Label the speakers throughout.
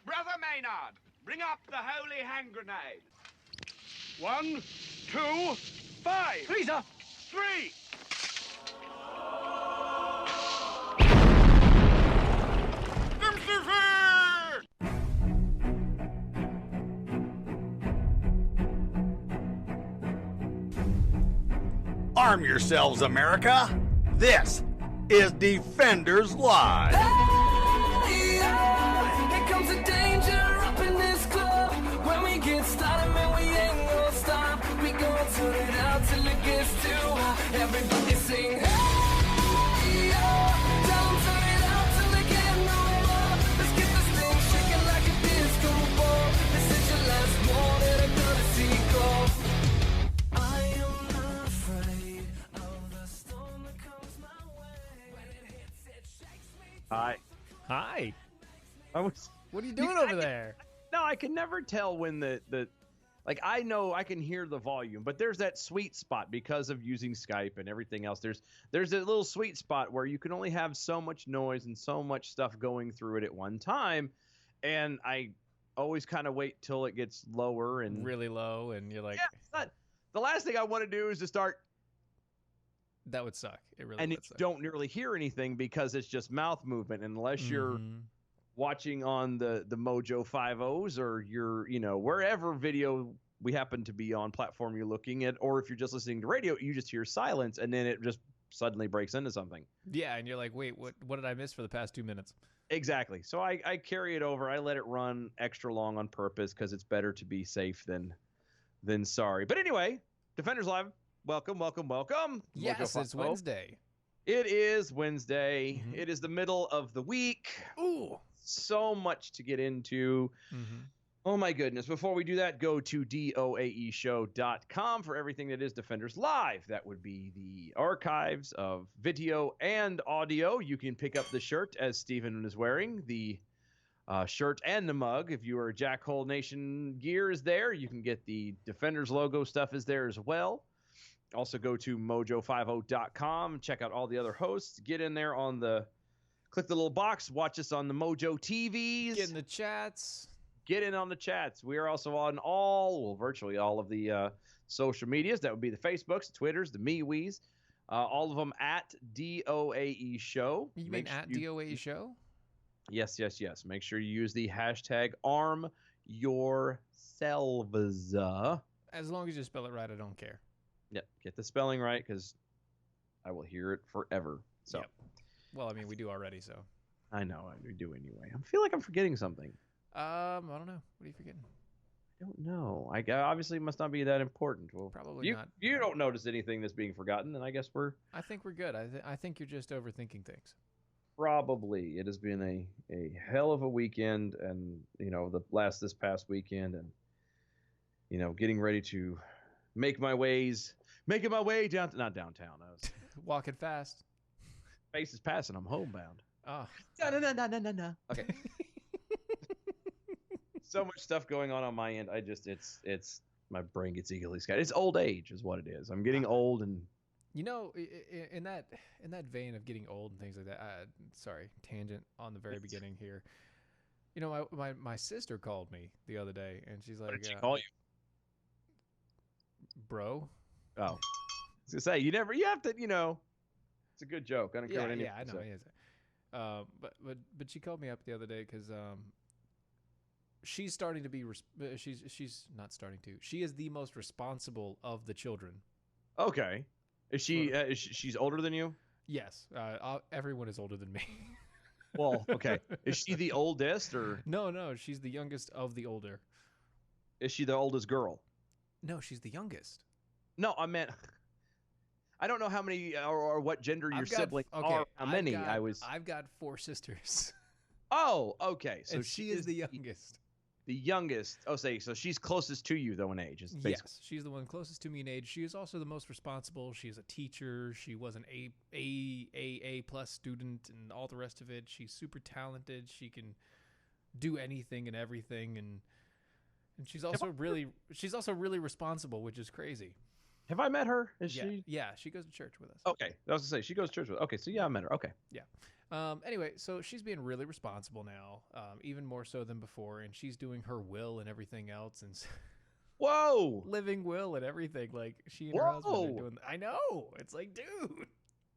Speaker 1: Brother Maynard, bring up the holy hand grenade. 1, 2, 5.
Speaker 2: Please, sir.
Speaker 1: 3.
Speaker 3: Arm yourselves, America. This is Defenders Live.
Speaker 4: Hey, here comes the danger up in this club. When we get started, man, we ain't gonna stop. We gonna turn it out till it gets too hot. Everybody sing, hey, tell 'em turn it out till they can't no more. Let's get this thing shaking like a disco ball. This is your last war that I'm gonna see go. I am not afraid of the storm that comes my way. When it hits, it shakes me.
Speaker 2: Hi.
Speaker 5: Hi.
Speaker 2: What
Speaker 5: What are you doing over there?
Speaker 2: No, I can never tell when the like I know I can hear the volume, but there's that sweet spot because of using Skype and everything else. There's a little sweet spot where you can only have so much noise and so much stuff going through it at one time, and I always kind of wait till it gets lower and
Speaker 5: Really low, and you're like,
Speaker 2: yeah, it's not, the last thing I want to do is to start
Speaker 5: that would suck. It really
Speaker 2: and
Speaker 5: would
Speaker 2: you
Speaker 5: suck.
Speaker 2: don't really hear anything because it's just mouth movement unless you're
Speaker 5: Mhm.
Speaker 2: watching on the Mojo 50s or you're, wherever video we happen to be on platform you're looking at, or if you're just listening to radio, you just hear silence and then it just suddenly breaks into something.
Speaker 5: Yeah, and you're like, wait, what did I miss for the past 2 minutes?
Speaker 2: Exactly. So I carry it over. I let it run extra long on purpose because it's better to be safe than sorry. But anyway, Defenders Live, welcome.
Speaker 5: Yes,
Speaker 2: Mojo
Speaker 5: it's
Speaker 2: 50.
Speaker 5: Wednesday.
Speaker 2: It is Wednesday. It is the middle of the week.
Speaker 5: Ooh.
Speaker 2: So much to get into.
Speaker 5: Mm-hmm.
Speaker 2: Oh my goodness. Before we do that, go to doaeshow.com for everything that is Defenders Live. That would be the archives of video and audio. You can pick up the shirt as Steven is wearing. The shirt and the mug. If you are Jackhole Nation gear is there. You can get the Defenders logo stuff is there as well. Also go to mojo50.com. Check out all the other hosts. Get in there on click the little box. Watch us on the Mojo TVs.
Speaker 5: Get in the chats.
Speaker 2: Get in on the chats. We are also on virtually all of the social medias. That would be the Facebooks, the Twitters, the MeWes, all of them at DOAE Show.
Speaker 5: You mean at DOAE Show?
Speaker 2: Yes. Make sure you use the hashtag #ArmYourselves.
Speaker 5: As long as you spell it right, I don't care.
Speaker 2: Yep, get the spelling right because I will hear it forever. So,
Speaker 5: Yep. Well, I mean, we do already, so.
Speaker 2: I know we do anyway. I feel like I'm forgetting something.
Speaker 5: I don't know. What are you forgetting?
Speaker 2: I don't know. I obviously must not be that important. Well,
Speaker 5: Probably not.
Speaker 2: You don't notice anything that's being forgotten, then I guess
Speaker 5: I think we're good. I think you're just overthinking things.
Speaker 2: probably. It has been a hell of a weekend, and this past weekend, and getting ready to making my way down, not downtown. I was
Speaker 5: Walking fast.
Speaker 2: face is passing. I'm homebound.
Speaker 5: Oh.
Speaker 2: No. Okay. So much stuff going on my end. It's my brain gets eagerly scattered. It's old age is what it is. I'm getting old, and
Speaker 5: In that vein of getting old and things like that. Sorry, tangent on the very beginning here. My sister called me the other day, and she's like,
Speaker 2: what did she call you?
Speaker 5: Bro.
Speaker 2: Oh, I was gonna say you have to. It's a good joke. I don't care what anyone
Speaker 5: I know.
Speaker 2: says.
Speaker 5: But she called me up the other day because she's starting to be she's not starting to. She is the most responsible of the children.
Speaker 2: Okay, is she? She's older than you?
Speaker 5: Yes, everyone is older than me.
Speaker 2: Well, okay. Is she the oldest, or
Speaker 5: No, she's the youngest of the older.
Speaker 2: is she the oldest girl?
Speaker 5: No, she's the youngest.
Speaker 2: No, I meant. I don't know how many or what gender your siblings are. How many?
Speaker 5: I've got 4 sisters.
Speaker 2: Oh, okay. So
Speaker 5: and she is the youngest.
Speaker 2: The youngest. Oh, so she's closest to you though in age. Is basically.
Speaker 5: Yes, she's the one closest to me in age. She is also the most responsible. She is a teacher. She was an A plus student and all the rest of it. She's super talented. She can do anything and everything, and she's also really responsible, which is crazy.
Speaker 2: Have I met her? Is
Speaker 5: Yeah,
Speaker 2: she?
Speaker 5: yeah, she goes to church with us.
Speaker 2: Okay, I was gonna say she goes to church with. Okay, so yeah, I met her. Okay.
Speaker 5: Anyway, so she's being really responsible now, even more so than before, and she's doing her will and everything else, and
Speaker 2: Whoa.
Speaker 5: living will and everything. Like she and her husband
Speaker 2: Whoa.
Speaker 5: are doing. I know. It's like, dude,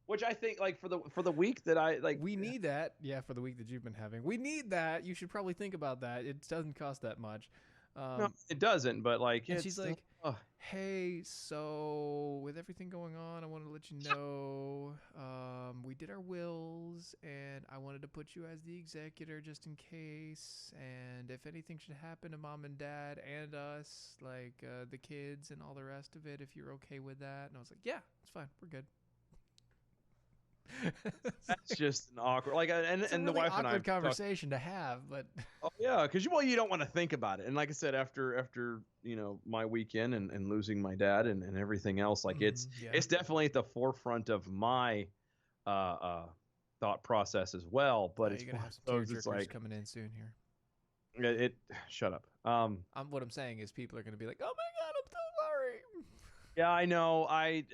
Speaker 2: Which I think, like, for the week that I like,
Speaker 5: we need that. Yeah, for the week that you've been having, we need that. You should probably think about that. It doesn't cost that much.
Speaker 2: no, it doesn't. But like,
Speaker 5: and
Speaker 2: it's,
Speaker 5: she's like,
Speaker 2: oh,
Speaker 5: hey, so with everything going on, I wanted to let you know we did our wills, and I wanted to put you as the executor just in case. And if anything should happen to mom and dad and us, like the kids and all the rest of it, if you're okay with that. And I was like, yeah, it's fine. We're good.
Speaker 2: that's just an awkward. Like, and
Speaker 5: It's a
Speaker 2: the
Speaker 5: really
Speaker 2: wife and I
Speaker 5: awkward
Speaker 2: talked-
Speaker 5: conversation to have, but
Speaker 2: Oh yeah, because you don't want to think about it. And like I said, after my weekend and losing my dad and everything else, like it's
Speaker 5: yeah.
Speaker 2: it's definitely at the forefront of my thought process as well. But it's
Speaker 5: you're gonna
Speaker 2: one
Speaker 5: have
Speaker 2: of
Speaker 5: some
Speaker 2: those, it's
Speaker 5: tearjerkers
Speaker 2: like
Speaker 5: coming in soon here.
Speaker 2: it. Shut up.
Speaker 5: What I'm saying is people are gonna be like, oh my god, I'm so sorry.
Speaker 2: Yeah, I know. I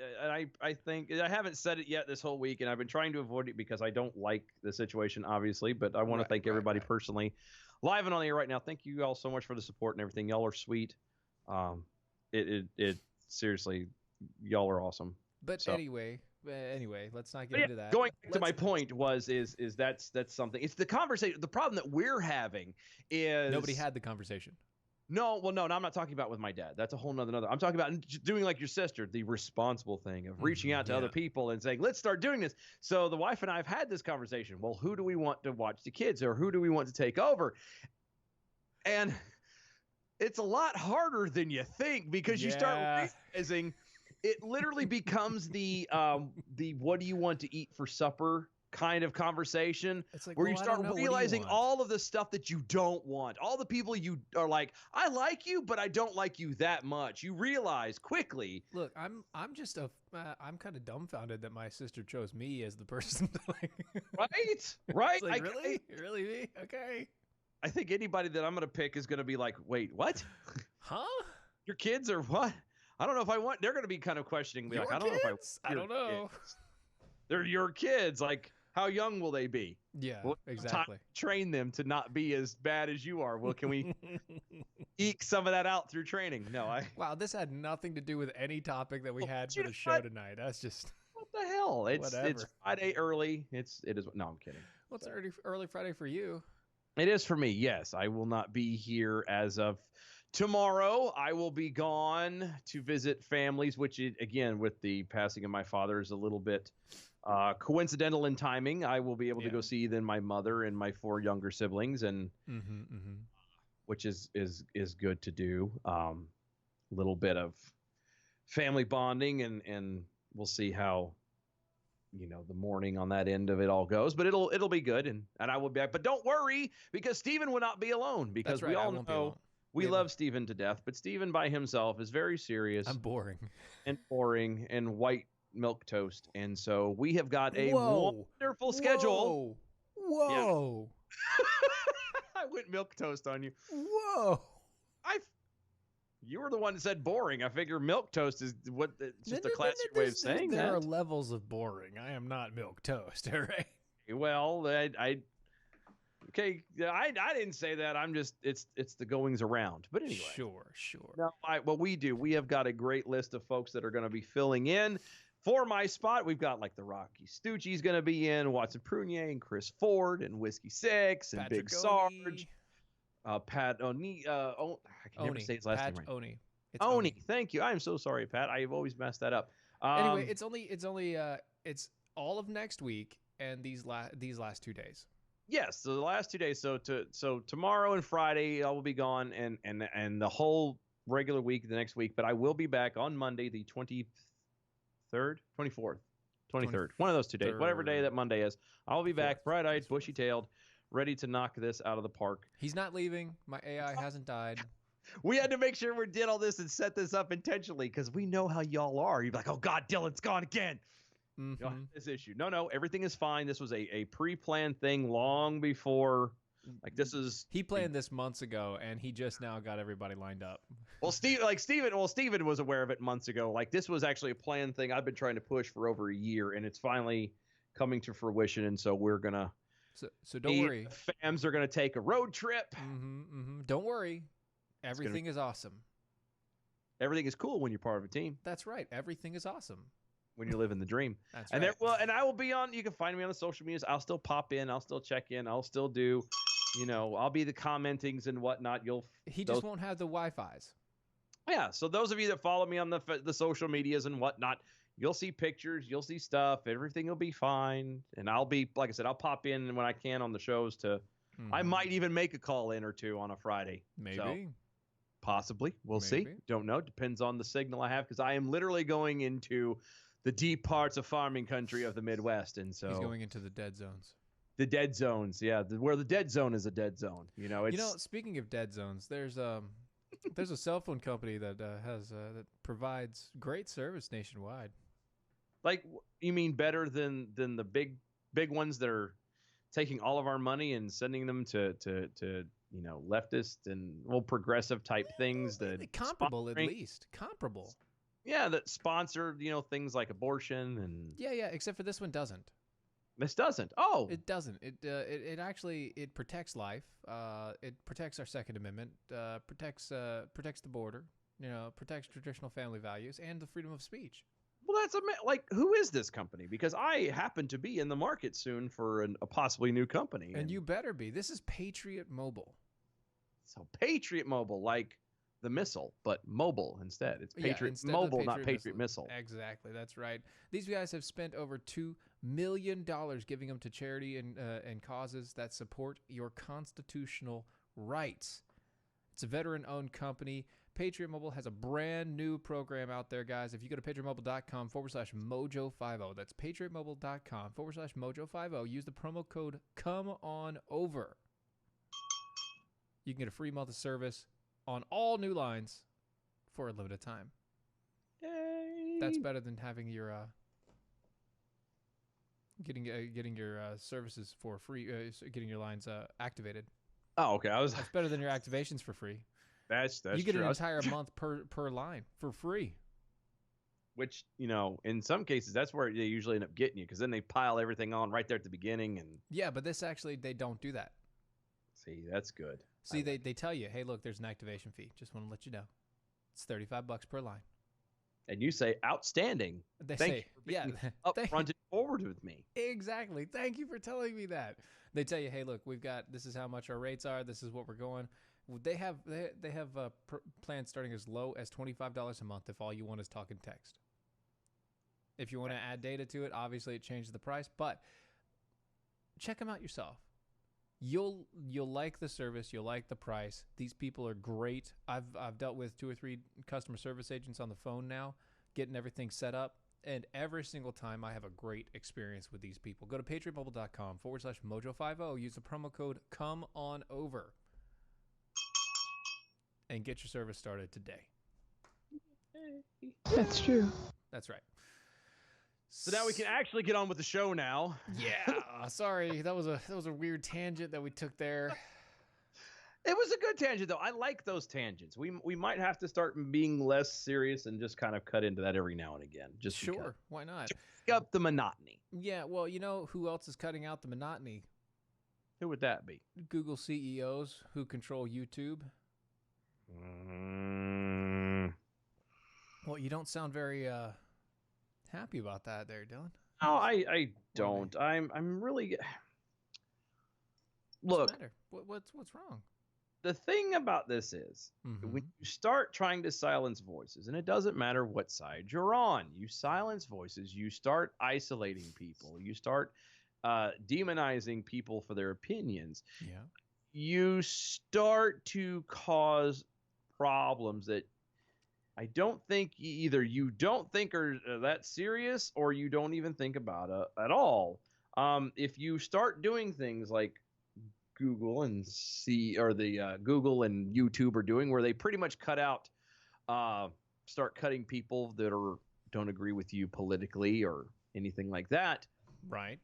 Speaker 2: think I haven't said it yet this whole week, and I've been trying to avoid it because I don't like the situation, obviously. But I want to
Speaker 5: Right,
Speaker 2: thank
Speaker 5: right,
Speaker 2: everybody
Speaker 5: right.
Speaker 2: personally, live and on the air right now. Thank you all so much for the support and everything. Y'all are sweet. It seriously, y'all are awesome.
Speaker 5: But
Speaker 2: So-
Speaker 5: anyway, let's not get
Speaker 2: But yeah,
Speaker 5: into that.
Speaker 2: going back to my
Speaker 5: Let's-
Speaker 2: point is that's something. It's the conversation. The problem that we're having is
Speaker 5: Nobody had the conversation.
Speaker 2: No, I'm not talking about with my dad. That's a whole nother. I'm talking about doing like your sister, the responsible thing of reaching out to other
Speaker 5: yeah.
Speaker 2: people and saying, let's start doing this. So the wife and I have had this conversation. Well, who do we want to watch the kids, or who do we want to take over? And it's a lot harder than you think, because you start
Speaker 5: Yeah.
Speaker 2: realizing it literally becomes the what do you want to eat for supper kind of conversation,
Speaker 5: It's like,
Speaker 2: where
Speaker 5: well,
Speaker 2: you
Speaker 5: I
Speaker 2: start
Speaker 5: don't know. What do you
Speaker 2: realizing
Speaker 5: want?
Speaker 2: all of the stuff that you don't want, all the people you are like, I like you, but I don't like you that much. You realize quickly.
Speaker 5: Look, I'm just I'm kind of dumbfounded that my sister chose me as the person to like.
Speaker 2: Right?
Speaker 5: It's like,
Speaker 2: I-
Speaker 5: really, really me? Okay.
Speaker 2: I think anybody that I'm going to pick is going to be like, wait, what?
Speaker 5: Huh?
Speaker 2: Your kids or what? I don't know if I want. They're going to be kind of questioning me.
Speaker 5: Your
Speaker 2: Like, I don't know if I want
Speaker 5: kids? I
Speaker 2: your
Speaker 5: don't know.
Speaker 2: kids. They're your kids. Like, how young will they be?
Speaker 5: Yeah,
Speaker 2: We'll have time
Speaker 5: exactly.
Speaker 2: to train them to not be as bad as you are. Well, can we eke some of that out through training? No,
Speaker 5: Wow, this had nothing to do with any topic that we
Speaker 2: Oh,
Speaker 5: had
Speaker 2: you
Speaker 5: for the
Speaker 2: know
Speaker 5: show
Speaker 2: what?
Speaker 5: tonight. That's just
Speaker 2: what the hell? It's
Speaker 5: Whatever.
Speaker 2: Friday early. It is. No, I'm kidding.
Speaker 5: what's early Friday for you?
Speaker 2: It is for me. Yes, I will not be here as of tomorrow. I will be gone to visit families, which again, with the passing of my father, is a little bit coincidental in timing. I will be able to
Speaker 5: Yeah.
Speaker 2: go see then my mother and my 4 younger siblings, and
Speaker 5: Mm-hmm.
Speaker 2: which is good to do. A little bit of family bonding, and we'll see how the morning on that end of it all goes, but it'll be good, and I will be back. But don't worry, because Stephen will not be alone, because
Speaker 5: That's right.
Speaker 2: we
Speaker 5: I
Speaker 2: all
Speaker 5: won't be
Speaker 2: know
Speaker 5: alone.
Speaker 2: we
Speaker 5: Yeah.
Speaker 2: love Stephen to death, but Stephen by himself is very serious
Speaker 5: I'm boring.
Speaker 2: and boring and white milk toast, and so we have got a
Speaker 5: Whoa.
Speaker 2: wonderful schedule.
Speaker 5: Whoa.
Speaker 2: I went milk toast on you.
Speaker 5: Whoa.
Speaker 2: You were the one that said boring. I figure milk toast is it's just a classic way of saying
Speaker 5: there
Speaker 2: that.
Speaker 5: are levels of boring. I am not milk toast, all right?
Speaker 2: Well, I didn't say that. I'm just it's the goings around. But anyway,
Speaker 5: Sure.
Speaker 2: no, what we do, we have got a great list of folks that are going to be filling in for my spot. We've got like the Rocky Stucci's going to be in, Watson Prunier and Chris Ford and Whiskey Six and Big Sarge, Pat Oni. I can never say his last name right.
Speaker 5: Oni. It's
Speaker 2: Oni. Thank you. I am so sorry, Pat. I have always messed that up.
Speaker 5: Anyway, it's all of next week and these last 2 days.
Speaker 2: Yes, so the last 2 days. So tomorrow and Friday I will be gone, and the whole regular week the next week. But I will be back on Monday, the 23rd, 24th, 23rd, one of those 2 days, whatever day that Monday is. I'll be back, bright-eyed, bushy-tailed, ready to knock this out of the park.
Speaker 5: He's not leaving. My AI hasn't died.
Speaker 2: We had to make sure we did all this and set this up intentionally, because we know how y'all are. You're like, oh God, Dylan's gone again.
Speaker 5: Mhm.
Speaker 2: This issue. No, everything is fine. This was a pre-planned thing long before Like this is
Speaker 5: He planned this months ago, and he just now got everybody lined up.
Speaker 2: well, Steven was aware of it months ago. Like this was actually a planned thing I've been trying to push for over a year, and it's finally coming to fruition. And so we're gonna.
Speaker 5: So don't worry.
Speaker 2: Fams are gonna take a road trip.
Speaker 5: Don't worry. Everything is awesome.
Speaker 2: Everything is cool when you're part of a team.
Speaker 5: That's right. Everything is awesome.
Speaker 2: When you're living the dream.
Speaker 5: That's
Speaker 2: and
Speaker 5: right.
Speaker 2: And I will be on. You can find me on the social medias. I'll still pop in. I'll still check in. I'll still do. I'll be the commentings and whatnot.
Speaker 5: He just won't have the Wi-Fi's.
Speaker 2: Yeah. So those of you that follow me on the social medias and whatnot, you'll see pictures. You'll see stuff. Everything will be fine. And I'll be, like I said, I'll pop in when I can on the shows to. I might even make a call in or two on a Friday.
Speaker 5: Maybe.
Speaker 2: So, possibly. We'll see. Don't know. Depends on the signal I have because I am literally going into the deep parts of farming country of the Midwest. And so
Speaker 5: he's going into the dead zones.
Speaker 2: The dead zones. Yeah. Where the dead zone is a dead zone.
Speaker 5: Speaking of dead zones, there's a cell phone company that that provides great service nationwide.
Speaker 2: Like, you mean better than the big ones that are taking all of our money and sending them to leftist and progressive type things that
Speaker 5: comparable at least comparable.
Speaker 2: Yeah, that sponsor things like abortion and
Speaker 5: yeah, except for this one doesn't.
Speaker 2: This doesn't. Oh,
Speaker 5: it doesn't. It actually protects life. It protects our Second Amendment. Protects the border. Protects traditional family values and the freedom of speech.
Speaker 2: Well, that's who is this company? Because I happen to be in the market soon for a possibly new company.
Speaker 5: And you better be. This is Patriot Mobile.
Speaker 2: So Patriot Mobile, like the missile, but mobile instead. It's Patriot Mobile, not Patriot Missile.
Speaker 5: Exactly, that's right. These guys have spent over $2 million giving them to charity and causes that support your constitutional rights. It's a veteran-owned company. Patriot Mobile has a brand new program out there, guys. If you go to patriotmobile.com/mojo50, that's patriotmobile.com/mojo50. Use the promo code COMEONOVER. You can get a free month of service on all new lines for a limited time.
Speaker 2: Yay!
Speaker 5: That's better than having your getting your services for free, getting your lines activated.
Speaker 2: Oh, okay.
Speaker 5: That's better than your activations for free.
Speaker 2: That's
Speaker 5: you get
Speaker 2: true.
Speaker 5: an entire month per line for free.
Speaker 2: Which, in some cases, that's where they usually end up getting you because then they pile everything on right there at the beginning. And
Speaker 5: yeah, but this actually, they don't do that.
Speaker 2: See, that's good.
Speaker 5: See, they tell you, hey, look, there's an activation fee. Just want to let you know. It's $35 per line.
Speaker 2: And you say, outstanding.
Speaker 5: They say, yeah.
Speaker 2: Upfront and forward with me.
Speaker 5: Exactly. Thank you for telling me that. They tell you, hey, look, this is how much our rates are. This is what we're going. They have plans starting as low as $25 a month if all you want is talk and text. If you want to add data to it, obviously it changes the price, but check them out yourself. You'll like the service, you'll like the price. These people are great. I've dealt with 2 or 3 customer service agents on the phone now, getting everything set up, and every single time I have a great experience with these people. Go to patriotmobile.com/mojo50. Use the promo code COMEONOVER. And get your service started today.
Speaker 6: That's true.
Speaker 5: That's right.
Speaker 2: So now we can actually get on with the show now.
Speaker 5: Yeah. Sorry, that was a weird tangent that we took there.
Speaker 2: It was a good tangent, though. I like those tangents. We might have to start being less serious and just kind of cut into that every now and again. Just
Speaker 5: sure.
Speaker 2: Because.
Speaker 5: Why not?
Speaker 2: Pick up the monotony.
Speaker 5: Yeah. Well, you know who else is cutting out the monotony?
Speaker 2: Who would that be?
Speaker 5: Google CEOs who control YouTube. Well, you don't sound very happy about that there, Dylan.
Speaker 2: No, I don't. I'm really. Look.
Speaker 5: What's wrong?
Speaker 2: The thing about this is, when you start trying to silence voices, and it doesn't matter what side you're on, you silence voices, you start isolating people, you start demonizing people for their opinions.
Speaker 5: Yeah.
Speaker 2: You start to cause problems that I don't think either you don't think are that serious or you don't even think about at all. If you start doing things like Google and Google and YouTube are doing, where they pretty much start cutting people that don't agree with you politically or anything like that.
Speaker 5: Right.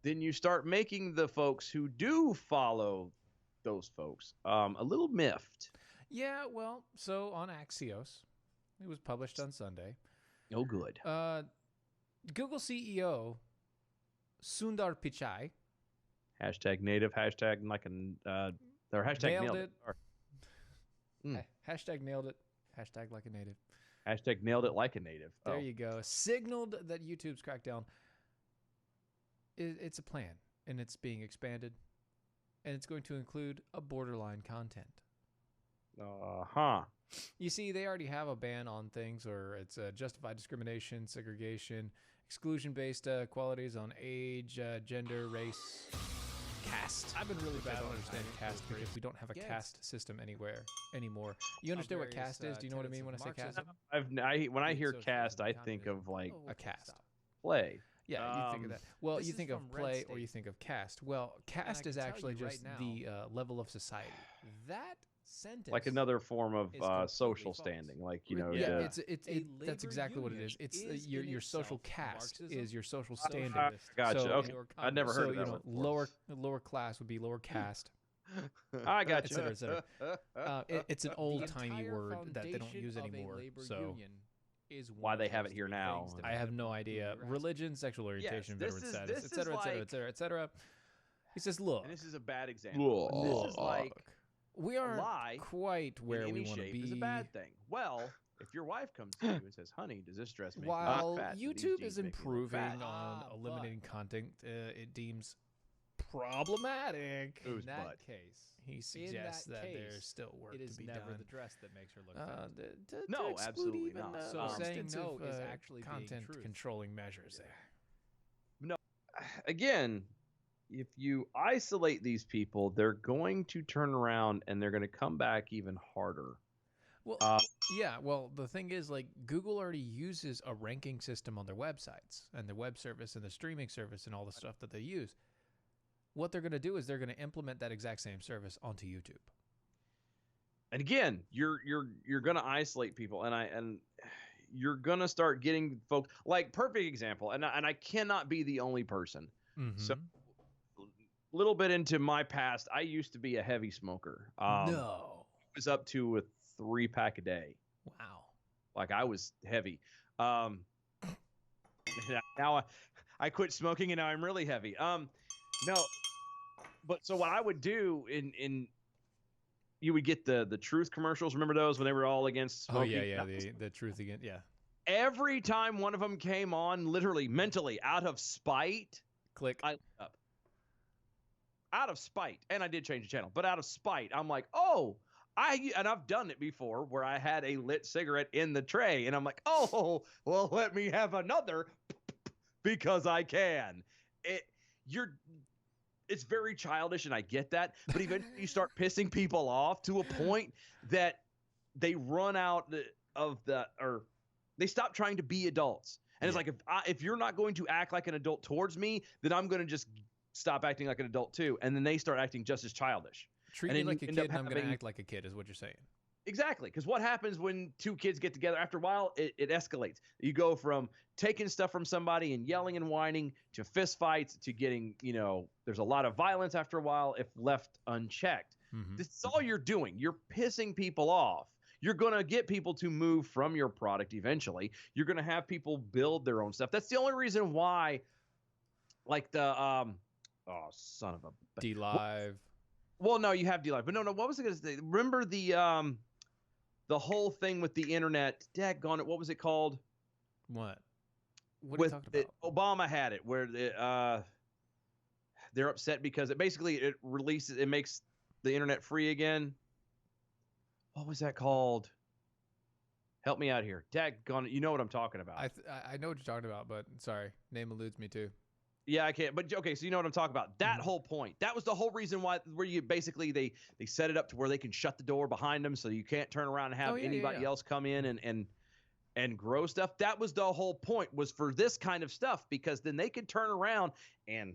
Speaker 2: Then you start making the folks who do follow those folks. A little miffed.
Speaker 5: Yeah, well, so on Axios, it was published on Sunday.
Speaker 2: Oh, good.
Speaker 5: Google CEO Sundar Pichai
Speaker 2: Hashtag native. Hashtag like an. Or hashtag nailed it. Or,
Speaker 5: hashtag nailed it. Hashtag like a native.
Speaker 2: hashtag nailed it like a native.
Speaker 5: There you go. Signaled that YouTube's crackdown. It's a plan, and it's being expanded, and it's going to include a borderline content. You see, they already have a ban on things, or it's justified discrimination, segregation, exclusion-based qualities on age, gender, race, caste. I've been really bad at understanding caste because we don't have a caste system anywhere anymore. You understand what caste is? Do you know what I mean when I say caste?
Speaker 2: When I hear cast, I think of like
Speaker 5: A caste.
Speaker 2: play.
Speaker 5: Yeah, you think of that. Well,
Speaker 6: This
Speaker 5: you
Speaker 6: is
Speaker 5: think of
Speaker 6: from Red
Speaker 5: play
Speaker 6: State.
Speaker 5: or you think of caste. Well, caste
Speaker 6: can
Speaker 5: is
Speaker 6: tell
Speaker 5: actually
Speaker 6: you right
Speaker 5: just
Speaker 6: now,
Speaker 5: the level of society.
Speaker 6: That sentence.
Speaker 2: Like another form of
Speaker 6: is completely
Speaker 2: social
Speaker 6: false.
Speaker 2: standing, like you know.
Speaker 5: Yeah,
Speaker 2: the-
Speaker 5: that's
Speaker 6: labor
Speaker 5: exactly what it
Speaker 6: union
Speaker 5: is. It's
Speaker 6: is
Speaker 5: your
Speaker 6: in
Speaker 5: social
Speaker 6: itself
Speaker 5: caste
Speaker 6: Marxism,
Speaker 5: is your social
Speaker 6: socialist,
Speaker 5: standing.
Speaker 2: Gotcha.
Speaker 5: So,
Speaker 2: Okay.
Speaker 6: or
Speaker 2: I'd never
Speaker 5: So
Speaker 2: heard of
Speaker 5: you
Speaker 2: that
Speaker 5: know,
Speaker 2: one before.
Speaker 5: lower class would be lower caste.
Speaker 2: I got
Speaker 5: et
Speaker 2: you.
Speaker 5: cetera, et cetera. It's an
Speaker 6: The
Speaker 5: old timey
Speaker 6: entire
Speaker 5: word that they don't
Speaker 6: foundation
Speaker 5: use
Speaker 6: of a
Speaker 5: anymore.
Speaker 6: labor
Speaker 5: So
Speaker 6: union is
Speaker 2: Why
Speaker 6: one
Speaker 2: they
Speaker 6: of
Speaker 2: have
Speaker 6: those
Speaker 2: it here
Speaker 6: three
Speaker 2: now,
Speaker 6: things
Speaker 5: I have no
Speaker 6: dependent
Speaker 5: idea.
Speaker 6: on who you ask.
Speaker 5: Religion, sexual orientation,
Speaker 2: this
Speaker 5: veteran
Speaker 2: is-
Speaker 5: status,
Speaker 2: this
Speaker 5: et cetera,
Speaker 2: is
Speaker 5: et cetera,
Speaker 2: like-
Speaker 5: et cetera, et cetera. He says, look,
Speaker 2: And this is a bad example. This is like
Speaker 5: we aren't
Speaker 2: lie
Speaker 5: quite where
Speaker 2: in
Speaker 5: we
Speaker 2: any
Speaker 5: want to
Speaker 2: shape
Speaker 5: be.
Speaker 2: is a bad thing. Well, if your wife comes to you and says, "Honey, does this dress make me
Speaker 5: While
Speaker 2: look fat? Do these
Speaker 5: YouTube
Speaker 2: jeans
Speaker 5: is
Speaker 2: make me look
Speaker 5: improving
Speaker 2: fat?"
Speaker 5: on
Speaker 6: but-
Speaker 5: eliminating content it deems problematic,
Speaker 2: Who's
Speaker 6: In that
Speaker 2: butt?
Speaker 6: case,
Speaker 5: he suggests that there's
Speaker 6: case,
Speaker 5: still work
Speaker 6: it is
Speaker 5: to be
Speaker 6: never
Speaker 5: done.
Speaker 6: the dress that makes her look fat.
Speaker 5: To
Speaker 2: No,
Speaker 5: exclude
Speaker 2: absolutely
Speaker 5: even,
Speaker 2: not.
Speaker 6: So saying
Speaker 5: extensive,
Speaker 6: no is actually being
Speaker 5: content
Speaker 6: truth.
Speaker 5: controlling measures there.
Speaker 2: Again, if you isolate these people, they're going to turn around and they're going to come back even harder.
Speaker 5: Well, yeah. Well, the thing is, like, Google already uses a ranking system on their websites and the web service and the streaming service and all the stuff that they use. What they're going to do is they're going to implement that exact same service onto YouTube.
Speaker 2: And again, you're going to isolate people, and you're going to start getting folks like perfect example. And I cannot be the only person. So, a little bit into my past, I used to be a heavy smoker.
Speaker 5: No.
Speaker 2: I was up to a 3-pack a day.
Speaker 5: Wow.
Speaker 2: Like I was heavy. Now I quit smoking and now I'm really heavy. No, but so what I would do in you would get the Truth commercials. Remember those when they were all against
Speaker 5: Oh
Speaker 2: smoking?
Speaker 5: yeah, the truth again. Yeah.
Speaker 2: Every time one of them came on, literally mentally out of spite,
Speaker 5: Click.
Speaker 2: I lit up. Out of spite, and I did change the channel, but out of spite, I'm like, oh. I've done it before where I had a lit cigarette in the tray and I'm like, oh, well, let me have another because I can. It's very childish and I get that, but eventually you start pissing people off to a point that they run out of or they stop trying to be adults. And it's like, if you're not going to act like an adult towards me, then I'm going to just stop acting like an adult too. And then they start acting just as childish.
Speaker 5: Treat
Speaker 2: and
Speaker 5: me
Speaker 2: then
Speaker 5: like a
Speaker 2: you end
Speaker 5: kid
Speaker 2: up
Speaker 5: and I'm going to
Speaker 2: having-
Speaker 5: act like a kid is what you're saying.
Speaker 2: Exactly, because what happens when two kids get together? After a while, it escalates. You go from taking stuff from somebody and yelling and whining to fist fights to getting, there's a lot of violence after a while if left unchecked. This is all you're doing. You're pissing people off. You're going to get people to move from your product eventually. You're going to have people build their own stuff. That's the only reason why, like the, son of a...
Speaker 5: D-Live.
Speaker 2: Well, no, you have D-Live. But no, what was it going to say? Remember the whole thing with the internet? Daggone it, what was it called?
Speaker 5: What? What are you talking about?
Speaker 2: Obama had it where they're upset because it makes the internet free again. What was that called? Help me out here. Daggone it, you know what I'm talking about.
Speaker 5: I know what you're talking about, but sorry, name eludes me too.
Speaker 2: Yeah, I can't. But okay, so you know what I'm talking about. That whole point. That was the whole reason where you basically they set it up to where they can shut the door behind them so you can't turn around and have anybody else come in and grow stuff. That was the whole point, was for this kind of stuff, because then they could turn around and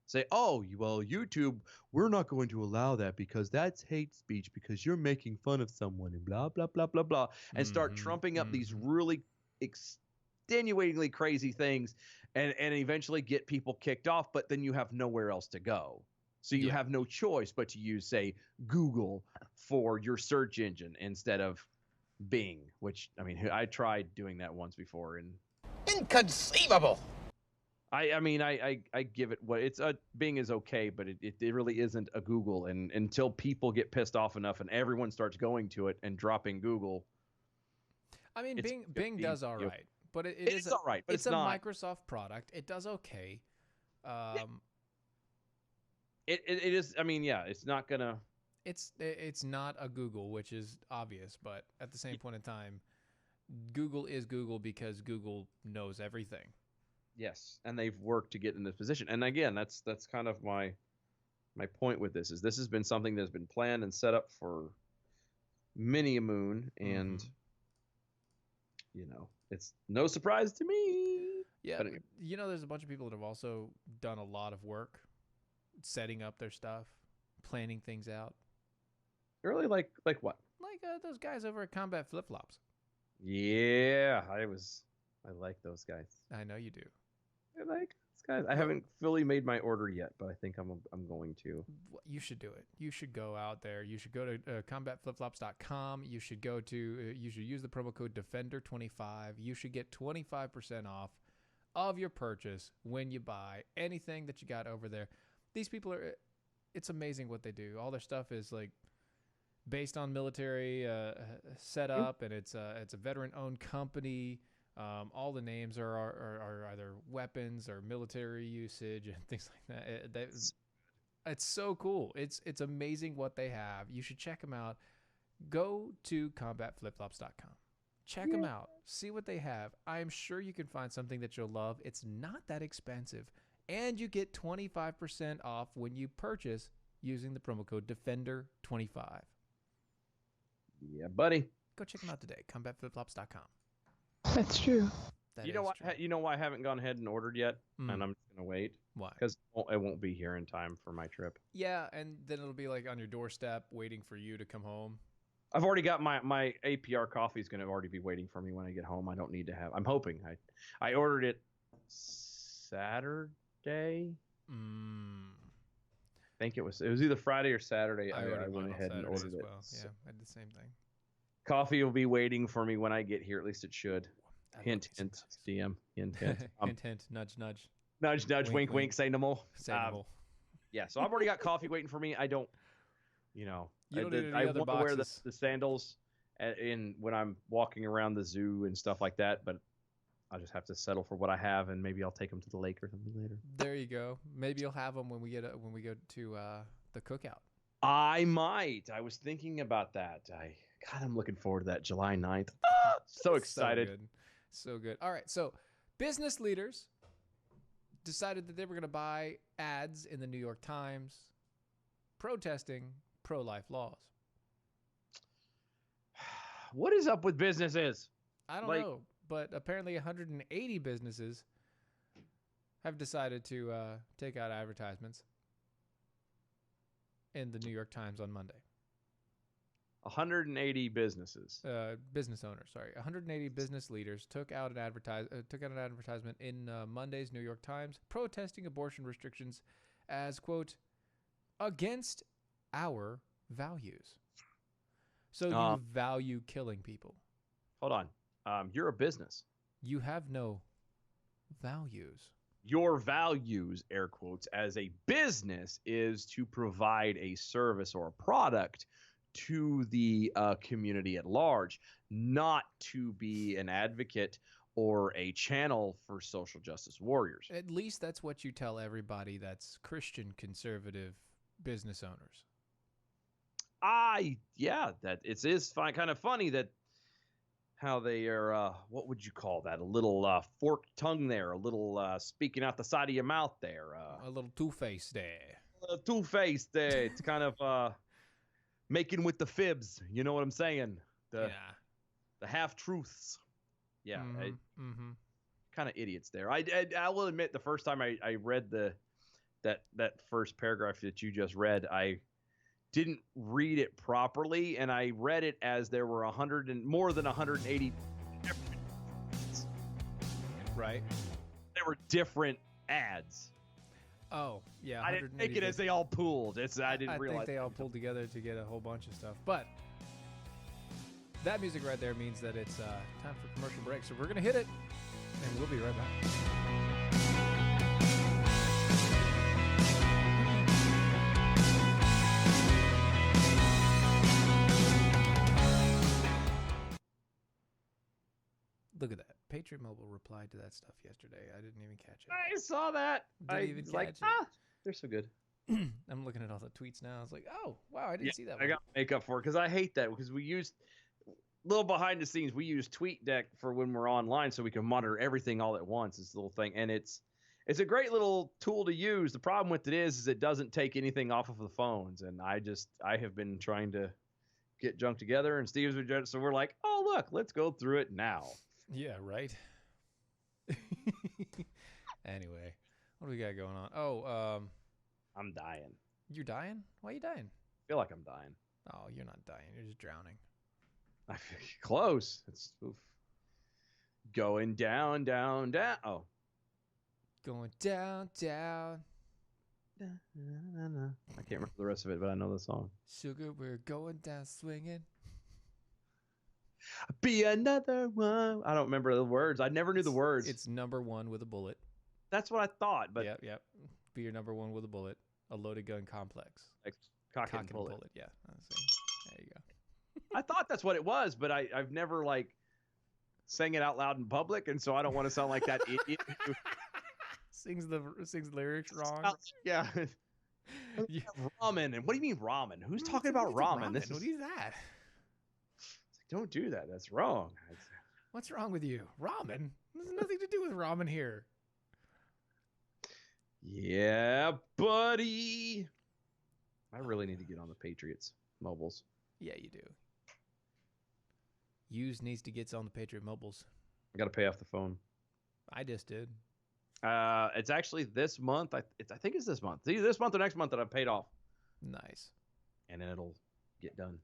Speaker 2: say, "Oh, well, YouTube, we're not going to allow that because that's hate speech because you're making fun of someone and blah blah blah blah blah," and start trumping up these really extenuatingly crazy things and eventually get people kicked off, but then you have nowhere else to go. So you
Speaker 5: Yeah.
Speaker 2: have no choice but to use, say, Google for your search engine instead of Bing, which, I mean, I tried doing that once before, and
Speaker 7: Inconceivable.
Speaker 2: I mean, I give it what it's Bing is okay, but it really isn't a Google. And until people get pissed off enough and everyone starts going to it and dropping Google,
Speaker 5: I mean,
Speaker 2: It's
Speaker 5: Bing
Speaker 2: be-
Speaker 5: does all
Speaker 2: you-
Speaker 5: right, but it
Speaker 2: it
Speaker 5: is
Speaker 2: is all right, but it's
Speaker 5: a
Speaker 2: not.
Speaker 5: Microsoft product. It does okay.
Speaker 2: It is. I mean, yeah, it's not gonna.
Speaker 5: It's not a Google, which is obvious, but at the same point in time, Google is Google because Google knows everything.
Speaker 2: Yes, and they've worked to get in this position. And again, that's kind of my point with this is this has been something that's been planned and set up for many a moon, and it's no surprise to me.
Speaker 5: Yeah,
Speaker 2: But anyway.
Speaker 5: there's a bunch of people that have also done a lot of work setting up their stuff, planning things out,
Speaker 2: Really, like what?
Speaker 5: like those guys over at Combat Flip Flops.
Speaker 2: Yeah, I like those guys.
Speaker 5: I know you do.
Speaker 2: I like those guys. I haven't fully made my order yet, but I think I'm going to.
Speaker 5: You should do it. You should go out there. You should go to combatflipflops.com. You should go to. You should use the promo code Defender25. You should get 25% off of your purchase when you buy anything that you got over there. These people are. It's amazing what they do. All their stuff is like based on military setup, and it's a veteran-owned company. All the names are either weapons or military usage and things like that. It's so cool. It's amazing what they have. You should check them out. Go to combatflipflops.com. Check them out. See what they have. I'm sure you can find something that you'll love. It's not that expensive. And you get 25% off when you purchase using the promo code Defender25.
Speaker 2: Yeah, buddy.
Speaker 5: Go check them out today. Combatflipflops.com.
Speaker 8: That's true.
Speaker 2: You know why I haven't gone ahead and ordered yet, and I'm just gonna wait
Speaker 5: Why?
Speaker 2: because it won't be here in time for my trip.
Speaker 5: Yeah, and then it'll be like on your doorstep waiting for you to come home.
Speaker 2: I've already got my APR coffee is gonna already be waiting for me when I get home. I don't need to have. I'm hoping I ordered it Saturday. I think it was either Friday or Saturday. I
Speaker 5: ordered
Speaker 2: went
Speaker 5: mine on
Speaker 2: ahead and
Speaker 5: Saturday
Speaker 2: ordered
Speaker 5: as
Speaker 2: it.
Speaker 5: well.
Speaker 2: So
Speaker 5: Yeah, I did the same thing.
Speaker 2: coffee will be waiting for me when I get here. At least it should.
Speaker 5: I love
Speaker 2: Hint,
Speaker 5: me some
Speaker 2: hint,
Speaker 5: coffee.
Speaker 2: DM, hint, hint.
Speaker 5: Hint, hint, nudge, nudge.
Speaker 2: Nudge, nudge,
Speaker 5: Wink,
Speaker 2: wink, wink,
Speaker 5: wink.
Speaker 2: say no more.
Speaker 5: Say no more.
Speaker 2: Yeah, so I've already got coffee waiting for me. I don't,
Speaker 5: You don't need any
Speaker 2: I
Speaker 5: other
Speaker 2: want to wear
Speaker 5: boxes.
Speaker 2: the sandals in when I'm walking around the zoo and stuff like that, but I'll just have to settle for what I have, and maybe I'll take them to the lake or something later.
Speaker 5: There you go. Maybe you'll have them when we go to the cookout.
Speaker 2: I might. I was thinking about that. God, I'm looking forward to that July 9th. So excited.
Speaker 5: So good. All right. So business leaders decided that they were going to buy ads in the New York Times protesting pro-life laws.
Speaker 2: What is up with businesses?
Speaker 5: I don't know, but apparently 180 businesses have decided to take out advertisements in the New York Times on Monday.
Speaker 2: 180 businesses.
Speaker 5: Business owners, sorry, 180 business leaders took out an advertisement in Monday's New York Times protesting abortion restrictions as, quote, against our values. So you value killing people.
Speaker 2: Hold on. You're a business.
Speaker 5: You have no values.
Speaker 2: Your values, air quotes, as a business is to provide a service or a product to the community at large, not to be an advocate or a channel for social justice warriors.
Speaker 5: At least that's what you tell everybody that's Christian conservative business owners.
Speaker 2: That it is kind of funny that how they are, what would you call that? A little forked tongue there, a little speaking out the side of your mouth there.
Speaker 5: A little two-faced there.
Speaker 2: A little two-faced there. It's kind of making with the fibs. You know what I'm saying? The half-truths. Yeah. Kind of idiots there. I will admit the first time I read that first paragraph that you just read, I didn't read it properly, and I read it as there were more than 180 different,
Speaker 5: right?
Speaker 2: there were different ads.
Speaker 5: Oh, yeah.
Speaker 2: I didn't take it as they all pooled. I didn't realize.
Speaker 5: I think they all pulled together to get a whole bunch of stuff. But that music right there means that it's time for commercial break. So we're going to hit it, and we'll be right back. Look at that. Patriot Mobile replied to that stuff yesterday. I didn't even catch it.
Speaker 2: I saw that.
Speaker 5: Didn't even
Speaker 2: like,
Speaker 5: catch it.
Speaker 2: they're so good.
Speaker 5: I'm looking at all the tweets now. I was like, oh, wow, I didn't see that
Speaker 2: I
Speaker 5: one.
Speaker 2: got to make up for it because I hate that because we used little behind the scenes. We use TweetDeck for when we're online so we can monitor everything all at once. This little thing, and it's a great little tool to use. The problem with it is it doesn't take anything off of the phones, and I have been trying to get junk together, and Steve's been so we're like, oh look, let's go through it now.
Speaker 5: Yeah, right. Anyway, what do we got going on? Oh,
Speaker 2: I'm dying.
Speaker 5: you're dying? Why are you dying?
Speaker 2: I feel like I'm dying.
Speaker 5: Oh, you're not dying. You're just drowning.
Speaker 2: I feel close. It's oof. Going down, down, down. Oh.
Speaker 5: Going down, down.
Speaker 2: I can't remember the rest of it, but I know the song.
Speaker 5: Sugar, we're going down swinging.
Speaker 2: Be another one. I don't remember the words. I never knew the words.
Speaker 5: It's number one with a bullet.
Speaker 2: That's what I thought, but
Speaker 5: Yep. Be your number one with a bullet. A loaded gun complex.
Speaker 2: like, cock and pull it.
Speaker 5: Yeah. There you go.
Speaker 2: I thought that's what it was, but I've never like sang it out loud in public, and so I don't want to sound like that idiot. Who,
Speaker 5: Sings the lyrics wrong.
Speaker 2: yeah.
Speaker 5: Yeah.
Speaker 2: Ramen, and what do you mean ramen? Who's talking about ramen? This
Speaker 5: What
Speaker 2: is,
Speaker 5: is that?
Speaker 2: don't do that. That's wrong.
Speaker 5: What's wrong with you? Ramen? There's nothing to do with ramen here.
Speaker 2: Yeah, buddy. I really need to get on the Patriots mobiles.
Speaker 5: Yeah, you do. Hughes needs to get on the Patriot mobiles.
Speaker 2: I got to pay off the phone.
Speaker 5: I just did.
Speaker 2: It's actually this month. I think it's this month. It's either this month or next month that I've paid off,
Speaker 5: Nice.
Speaker 2: and then it'll get done.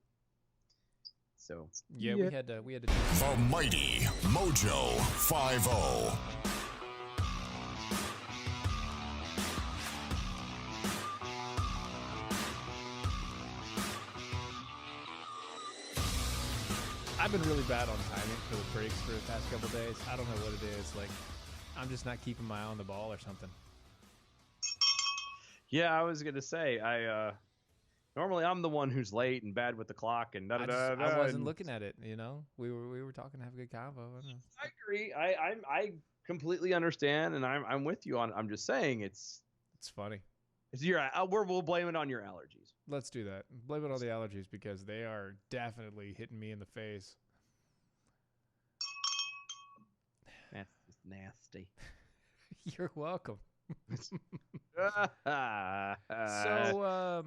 Speaker 2: So
Speaker 5: Yeah, we had to.
Speaker 3: The mighty Mojo 50.
Speaker 5: I've been really bad on timing for the breaks for the past couple days. I don't know what it is. Like, I'm just not keeping my eye on the ball or something.
Speaker 2: yeah, I was gonna say normally I'm the one who's late and bad with the clock and
Speaker 5: I wasn't looking at it. You know, we were talking to have a good convo. I don't know.
Speaker 2: I agree. I completely understand, and I'm with you on. I'm just saying it's
Speaker 5: funny.
Speaker 2: we'll blame it on your allergies.
Speaker 5: Let's do that. Blame it on the allergies because they are definitely hitting me in the face.
Speaker 2: That's just nasty.
Speaker 5: You're welcome.
Speaker 2: So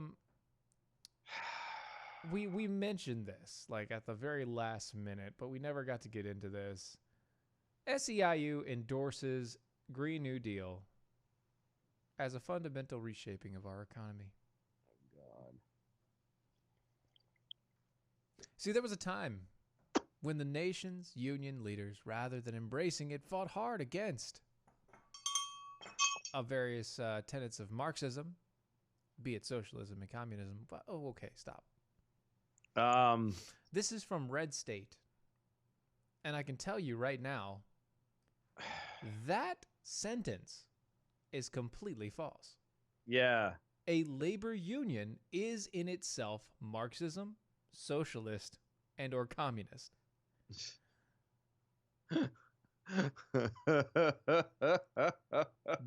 Speaker 5: we mentioned this like at the very last minute, but we never got to get into this. SEIU endorses Green New Deal as a fundamental reshaping of our economy.
Speaker 2: God.
Speaker 5: See, there was a time when the nation's union leaders, rather than embracing it, fought hard against various tenets of Marxism, be it socialism and communism. But, oh, okay, stop. This is from Red State. And I can tell you right now, that sentence is completely false.
Speaker 2: Yeah.
Speaker 5: A labor union is in itself Marxism, socialist, and or communist.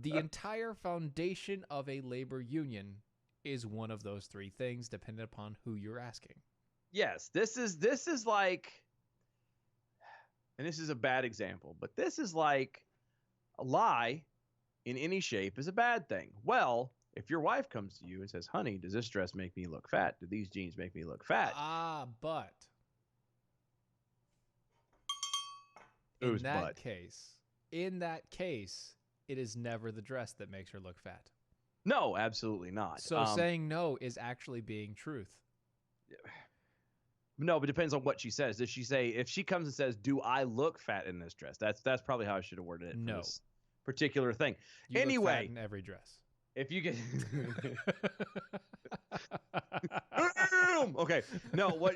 Speaker 5: The entire foundation of a labor union is one of those three things, depending upon who you're asking.
Speaker 2: Yes, this is like, and this is a bad example, but this is like a lie in any shape is a bad thing. Well, if your wife comes to you and says, honey, does this dress make me look fat? Do these jeans make me look fat?
Speaker 5: But
Speaker 2: Whose
Speaker 5: in that
Speaker 2: butt?
Speaker 5: case, it is never the dress that makes her look fat.
Speaker 2: No, absolutely not.
Speaker 5: So saying no is actually being truth.
Speaker 2: No, but it depends on what she says. Does she say, if she comes and says, do I look fat in this dress? That's probably how I should have worded it. For
Speaker 5: No.
Speaker 2: this particular thing.
Speaker 5: You look
Speaker 2: Anyway,
Speaker 5: fat in every dress.
Speaker 2: If you get okay, no, what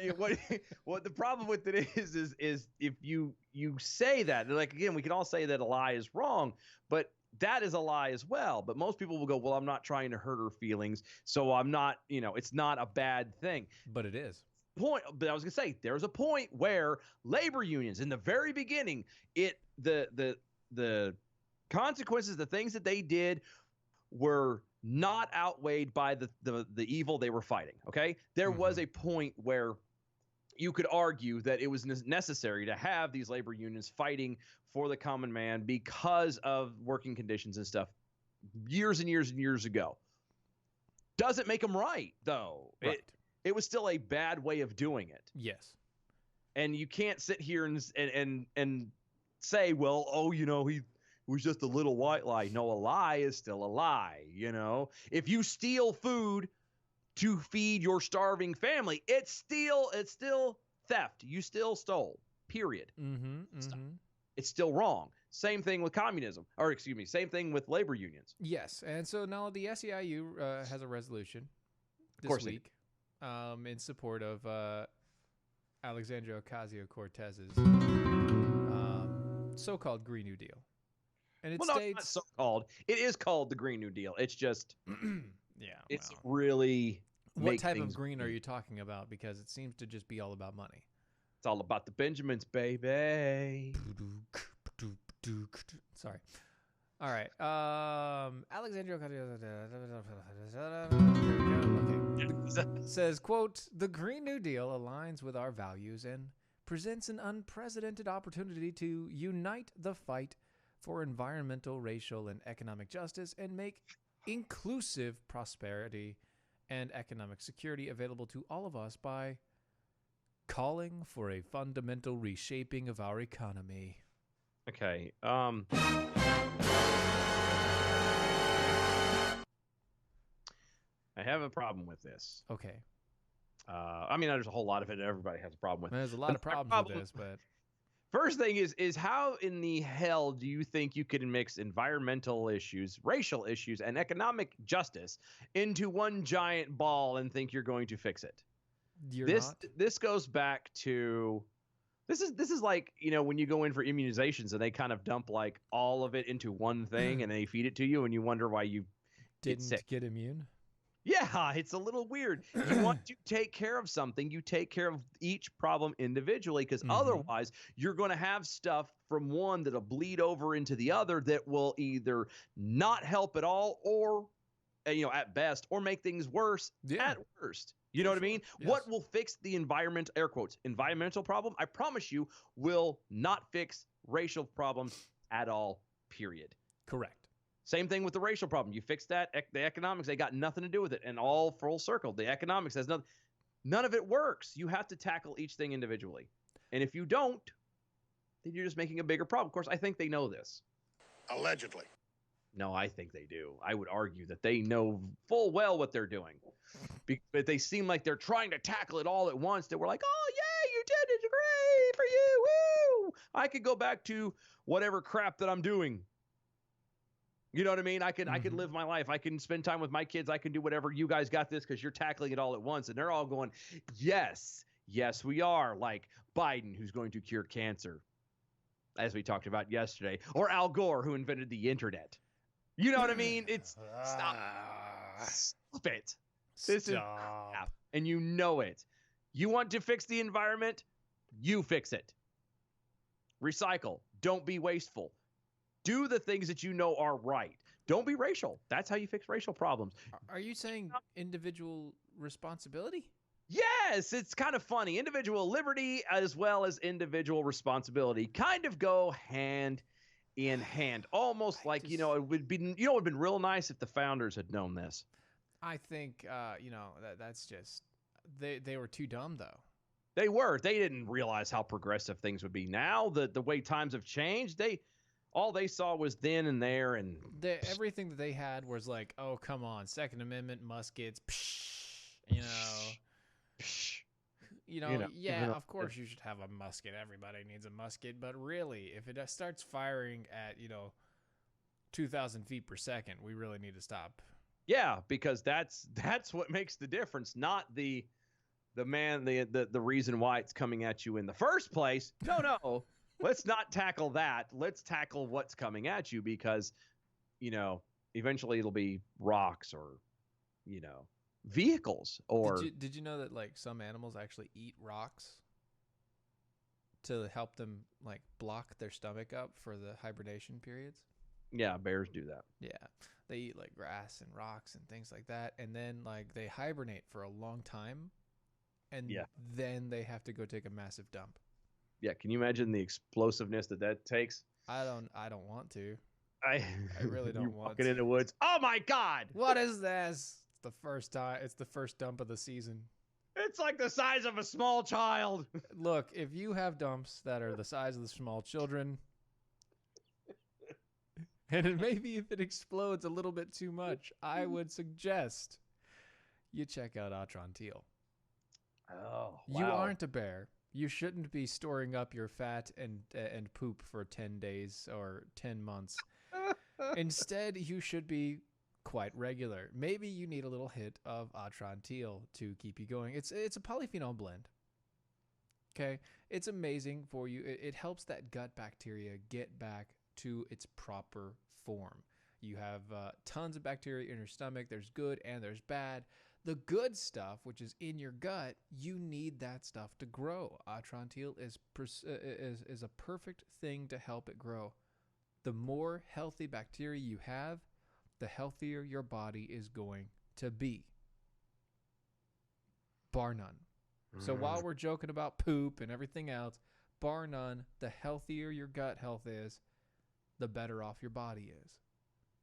Speaker 2: the problem with it is if you say that, like, again, we can all say that a lie is wrong, but that is a lie as well. But most people will go, well, I'm not trying to hurt her feelings, so I'm not, it's not a bad thing.
Speaker 5: But it is.
Speaker 2: But I was gonna say, there's a point where labor unions in the very beginning, the consequences, the things that they did were not outweighed by the evil they were fighting. Okay, there was a point where you could argue that it was necessary to have these labor unions fighting for the common man because of working conditions and stuff years and years and years ago. Doesn't make them right, though.
Speaker 5: Right.
Speaker 2: It was still a bad way of doing it.
Speaker 5: Yes.
Speaker 2: And you can't sit here and say, well, he was just a little white lie. No, a lie is still a lie. If you steal food to feed your starving family, it's still theft. You still stole. Period. It's still wrong. Same thing with communism, or excuse me, same thing with labor unions.
Speaker 5: Yes, and so now the SEIU has a resolution this week in support of Alexandria Ocasio-Cortez's so-called Green New Deal. And it states,
Speaker 2: not so-called. It is called the Green New Deal. It's just, it's really.
Speaker 5: What type of green are you talking about? Because it seems to just be all about money.
Speaker 2: It's all about the Benjamins, baby.
Speaker 5: Sorry. All right. Alexandria says, quote, "The Green New Deal aligns with our values and presents an unprecedented opportunity to unite the fight for environmental, racial, and economic justice and make inclusive prosperity and economic security available to all of us by calling for a fundamental reshaping of our economy."
Speaker 2: Okay. I have a problem with this.
Speaker 5: Okay.
Speaker 2: There's a whole lot of it. Everybody has a problem with it.
Speaker 5: There's a lot of problems with this, but
Speaker 2: first thing is how in the hell do you think you can mix environmental issues, racial issues, and economic justice into one giant ball and think you're going to fix it? This goes back to this is like, when you go in for immunizations and they kind of dump like all of it into one thing and they feed it to you and you wonder why you
Speaker 5: didn't get immune.
Speaker 2: Yeah, it's a little weird. You want to take care of something, you take care of each problem individually, because otherwise you're going to have stuff from one that'll bleed over into the other that will either not help at all or, at best, or make things worse at worst. You know what I mean?
Speaker 5: Yes.
Speaker 2: What will fix the environment, air quotes, environmental problem, I promise you, will not fix racial problems at all, period.
Speaker 5: Correct.
Speaker 2: Same thing with the racial problem. You fix that, the economics, they got nothing to do with it. And all full circle, the economics has nothing. None of it works. You have to tackle each thing individually. And if you don't, then you're just making a bigger problem. Of course, I think they know this.
Speaker 3: Allegedly.
Speaker 2: No, I think they do. I would argue that they know full well what they're doing. But they seem like they're trying to tackle it all at once. That we're like, oh, yeah, you did it. Great for you. Woo! I could go back to whatever crap that I'm doing. You know what I mean? I could live my life. I can spend time with my kids. I can do whatever. You guys got this because you're tackling it all at once. And they're all going, yes, we are. Like Biden, who's going to cure cancer, as we talked about yesterday. Or Al Gore, who invented the internet. You know what I mean? It's stop it. This is crap, and you know it. You want to fix the environment? You fix it. Recycle. Don't be wasteful. Do the things that you know are right. Don't be racial. That's how you fix racial problems.
Speaker 5: Are you saying individual responsibility?
Speaker 2: Yes, it's kind of funny. Individual liberty as well as individual responsibility kind of go hand in hand. Almost like, it would have been real nice if the founders had known this.
Speaker 5: I think, that's just, they were too dumb, though.
Speaker 2: They were. They didn't realize how progressive things would be now. The way times have changed, all they saw was then and there, and
Speaker 5: everything that they had was like, oh, come on, Second Amendment, muskets, of course you should have a musket. Everybody needs a musket, but really, if it starts firing at 2,000 feet per second, we really need to stop
Speaker 2: Yeah, because that's what makes the difference, not the reason why it's coming at you in the first place. No. Let's not tackle that. Let's tackle what's coming at you because, eventually it'll be rocks or, vehicles or.
Speaker 5: Did you know that like some animals actually eat rocks to help them like block their stomach up for the hibernation periods?
Speaker 2: Yeah, bears do that.
Speaker 5: Yeah, they eat like grass and rocks and things like that, and then like they hibernate for a long time, and then they have to go take a massive dump.
Speaker 2: Yeah, can you imagine the explosiveness that takes?
Speaker 5: I don't want to.
Speaker 2: I
Speaker 5: really don't
Speaker 2: you're
Speaker 5: want
Speaker 2: walking
Speaker 5: to.
Speaker 2: in the woods. Oh my God!
Speaker 5: What is this? It's the first time. It's the first dump of the season.
Speaker 2: It's like the size of a small child.
Speaker 5: Look, if you have dumps that are the size of the small children, and maybe if it explodes a little bit too much, I would suggest you check out Atron Teal.
Speaker 2: Oh, wow.
Speaker 5: You aren't a bear. You shouldn't be storing up your fat and poop for 10 days or 10 months. Instead, you should be quite regular. Maybe you need a little hit of Atron Teal to keep you going. It's a polyphenol blend. Okay? It's amazing for you. It helps that gut bacteria get back to its proper form. You have tons of bacteria in your stomach. There's good and there's bad. The good stuff, which is in your gut, you need that stuff to grow. Atron Teal is a perfect thing to help it grow. The more healthy bacteria you have, the healthier your body is going to be. Bar none. So while we're joking about poop and everything else, bar none, the healthier your gut health is, the better off your body is.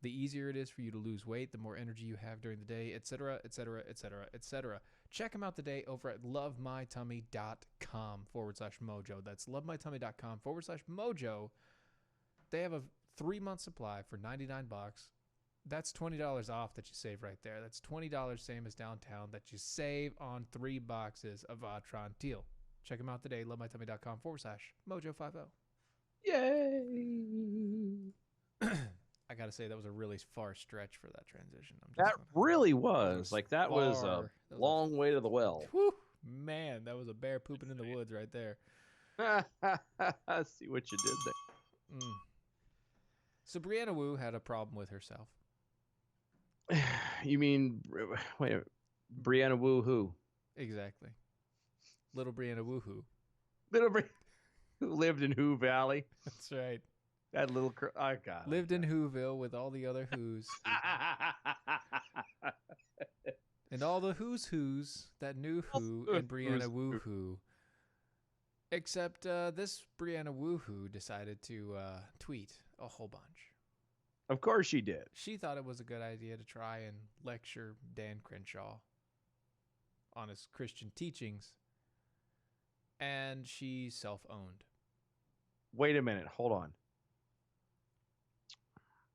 Speaker 5: The easier it is for you to lose weight, the more energy you have during the day, etc., etc., etc., etc. Check them out today over at lovemytummy.com/mojo. That's lovemytummy.com/mojo. They have a 3-month supply for $99. That's $20 off that you save right there. That's $20, same as downtown, that you save on 3 boxes of Atron Teal. Check them out today, lovemytummy.com/mojo50.
Speaker 2: Yay!
Speaker 5: I gotta say that was a really far stretch for that transition.
Speaker 2: That really was. Like that was a long way to the well.
Speaker 5: Whew, man, that was a bear pooping in the woods right there.
Speaker 2: See what you did there.
Speaker 5: So Brianna Wu had a problem with herself.
Speaker 2: You mean, wait, Brianna Wu who?
Speaker 5: Exactly. Little Brianna Wu who.
Speaker 2: Little Brianna who lived in Who Valley.
Speaker 5: That's right.
Speaker 2: That little, I got it.
Speaker 5: Lived in Whoville with all the other Who's. And all the Who's that knew Who and Brianna Wu Who. Except this Brianna Wu Who decided to tweet a whole bunch.
Speaker 2: Of course she did.
Speaker 5: She thought it was a good idea to try and lecture Dan Crenshaw on his Christian teachings. And she self-owned.
Speaker 2: Wait a minute. Hold on.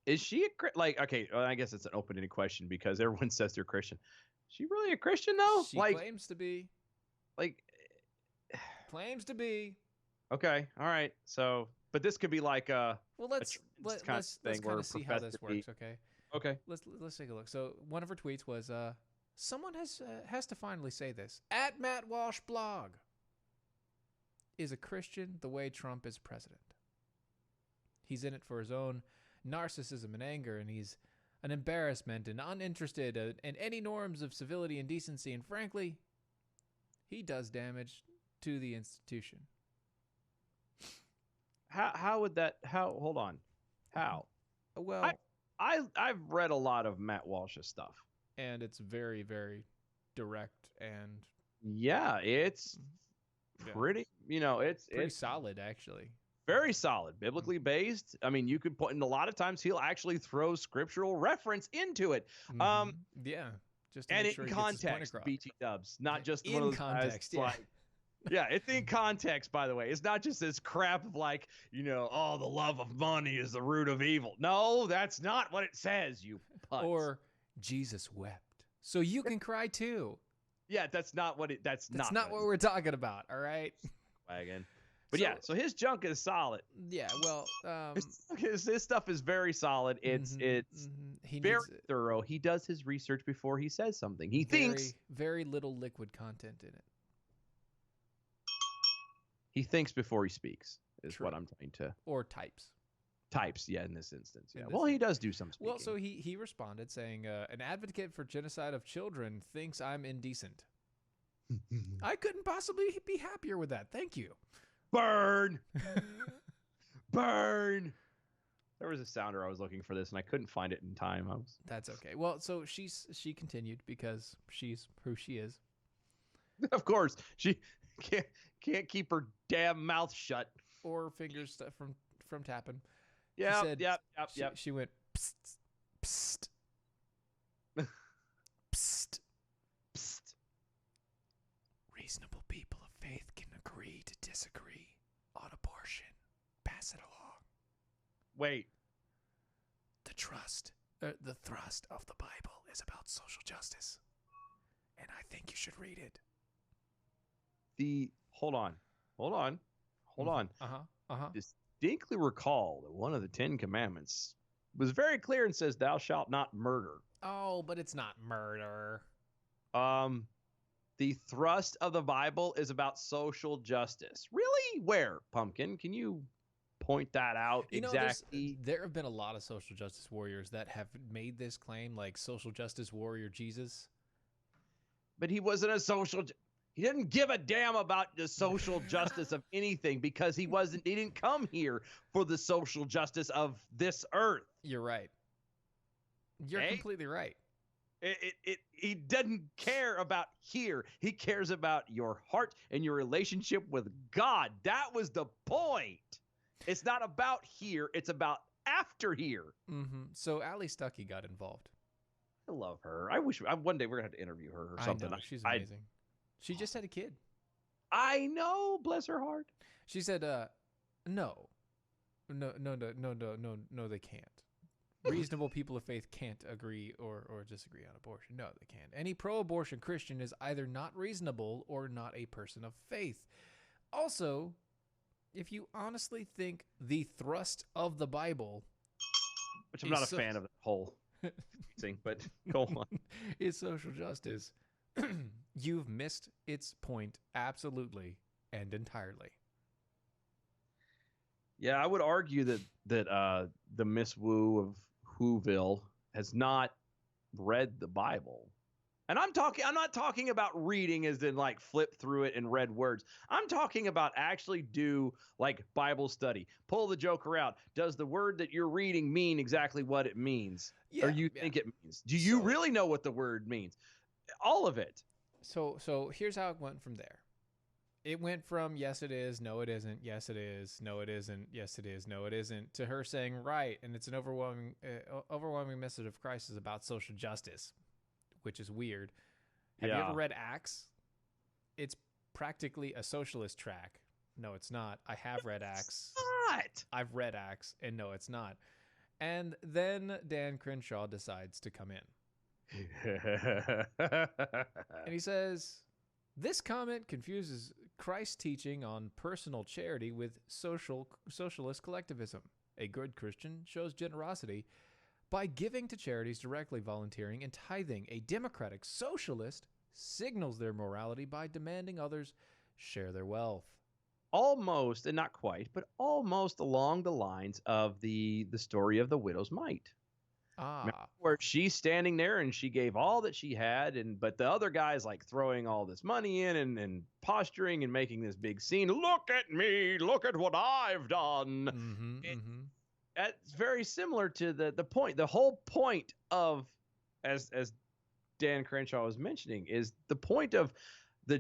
Speaker 2: Is she like, okay, well, I guess it's an open-ended question because everyone says they're Christian. Is she really a Christian though?
Speaker 5: She
Speaker 2: like,
Speaker 5: claims to be.
Speaker 2: Like,
Speaker 5: claims to be.
Speaker 2: Okay, all right. So, but this could be like
Speaker 5: well, let's kind of see how this works. Okay.
Speaker 2: Okay.
Speaker 5: Let's take a look. So one of her tweets was, someone has to finally say this. At Matt Walsh blog. Is a Christian the way Trump is president? He's in it for his own narcissism and anger, and he's an embarrassment and uninterested in any norms of civility and decency, and frankly, he does damage to the institution.
Speaker 2: How would that, hold on. How?
Speaker 5: Well,
Speaker 2: I've read a lot of Matt Walsh's stuff.
Speaker 5: And it's very, very direct and...
Speaker 2: Yeah, it's pretty, it's
Speaker 5: solid, actually.
Speaker 2: Very solid, biblically based. I mean, you could put in a lot of times he'll actually throw scriptural reference into it.
Speaker 5: Yeah, just to
Speaker 2: and
Speaker 5: make sure
Speaker 2: in
Speaker 5: he gets his point
Speaker 2: context,
Speaker 5: across.
Speaker 2: BT Dubs, not just
Speaker 5: in
Speaker 2: one of those
Speaker 5: context.
Speaker 2: guys, like, yeah, it's in context. By the way, it's not just this crap of like, oh, the love of money is the root of evil. No, that's not what it says. You putz.
Speaker 5: Or Jesus wept, so you can cry too.
Speaker 2: Yeah, that's not what it. That's not
Speaker 5: what we're talking about. All right.
Speaker 2: Wagon. But yeah, so his junk is solid.
Speaker 5: Yeah, well,
Speaker 2: His stuff is very solid. It's
Speaker 5: he
Speaker 2: very
Speaker 5: needs
Speaker 2: thorough. He does his research before he says something. He
Speaker 5: very,
Speaker 2: thinks
Speaker 5: very little liquid content in it.
Speaker 2: he thinks before he speaks. Is
Speaker 5: True.
Speaker 2: what I'm trying to
Speaker 5: Or types.
Speaker 2: types. Yeah, in this instance.
Speaker 5: In
Speaker 2: Yeah.
Speaker 5: this
Speaker 2: Well, he does do some speaking.
Speaker 5: Well, so he responded saying, "An advocate for genocide of children thinks I'm indecent." I couldn't possibly be happier with that. Thank you.
Speaker 2: Burn, burn. There was a sounder I was looking for this, and I couldn't find it in time.
Speaker 5: That's okay. Well, so she continued because she's who she is.
Speaker 2: Of course, she can't keep her damn mouth shut.
Speaker 5: Or fingers from tapping.
Speaker 2: Yeah,
Speaker 5: said-
Speaker 2: yep.
Speaker 5: She went psst, psst, psst.
Speaker 2: Psst.
Speaker 5: Reasonable people of faith can agree to disagree on abortion. Pass it along.
Speaker 2: Wait.
Speaker 5: The thrust of the Bible is about social justice, and I think you should read it.
Speaker 2: Hold on. Distinctly recall that one of the 10 Commandments was very clear and says, "Thou shalt not murder."
Speaker 5: Oh, but it's not murder.
Speaker 2: The thrust of the Bible is about social justice. Really? Where, Pumpkin? Can you point that out exactly?
Speaker 5: There have been a lot of social justice warriors that have made this claim, like social justice warrior Jesus.
Speaker 2: But he wasn't a he didn't give a damn about the social justice of anything because he didn't come here for the social justice of this earth.
Speaker 5: You're right. You're completely right.
Speaker 2: He doesn't care about here. He cares about your heart and your relationship with God. That was the point. It's not about here. It's about after here.
Speaker 5: Mm-hmm. So Allie Stuckey got involved.
Speaker 2: I love her. I wish one day we're going to have to interview her or something.
Speaker 5: I know. She's amazing. She just had a kid.
Speaker 2: I know. Bless her heart.
Speaker 5: She said, no, they can't. Reasonable people of faith can't agree or disagree on abortion. No, they can't. Any pro-abortion Christian is either not reasonable or not a person of faith. Also, if you honestly think the thrust of the Bible,
Speaker 2: which I'm not a fan of the whole thing, but go on,
Speaker 5: is social justice, you've missed its point absolutely and entirely.
Speaker 2: Yeah, I would argue that the Miss Wu of Whoville has not read the Bible. And I'm not talking about reading as in like flip through it and read words. I'm talking about actually do like Bible study. Pull the joker out. Does the word that you're reading mean exactly what it means?
Speaker 5: Yeah,
Speaker 2: or you think it means? Do you really know what the word means? All of it.
Speaker 5: So here's how it went from there. It went from yes it is, no it isn't, yes it is, no it isn't, yes it is, no it isn't, to her saying right, and it's an overwhelming message of Christ is about social justice, which is weird. Have you ever read Acts? It's practically a socialist track. No, it's not. I have read Acts.
Speaker 2: What?
Speaker 5: I've read Acts, and no, it's not. And then Dan Crenshaw decides to come in. And he says, this comment confuses Christ's teaching on personal charity with socialist collectivism. A good Christian shows generosity by giving to charities directly, volunteering, and tithing. A democratic socialist signals their morality by demanding others share their wealth.
Speaker 2: Almost, and not quite, but almost along the lines of the story of the widow's mite. Where she's standing there and she gave all that she had, but the other guy's like throwing all this money in and posturing and making this big scene. Look at me, look at what I've done. That's very similar to the point. The whole point of, as Dan Crenshaw was mentioning, is the point of the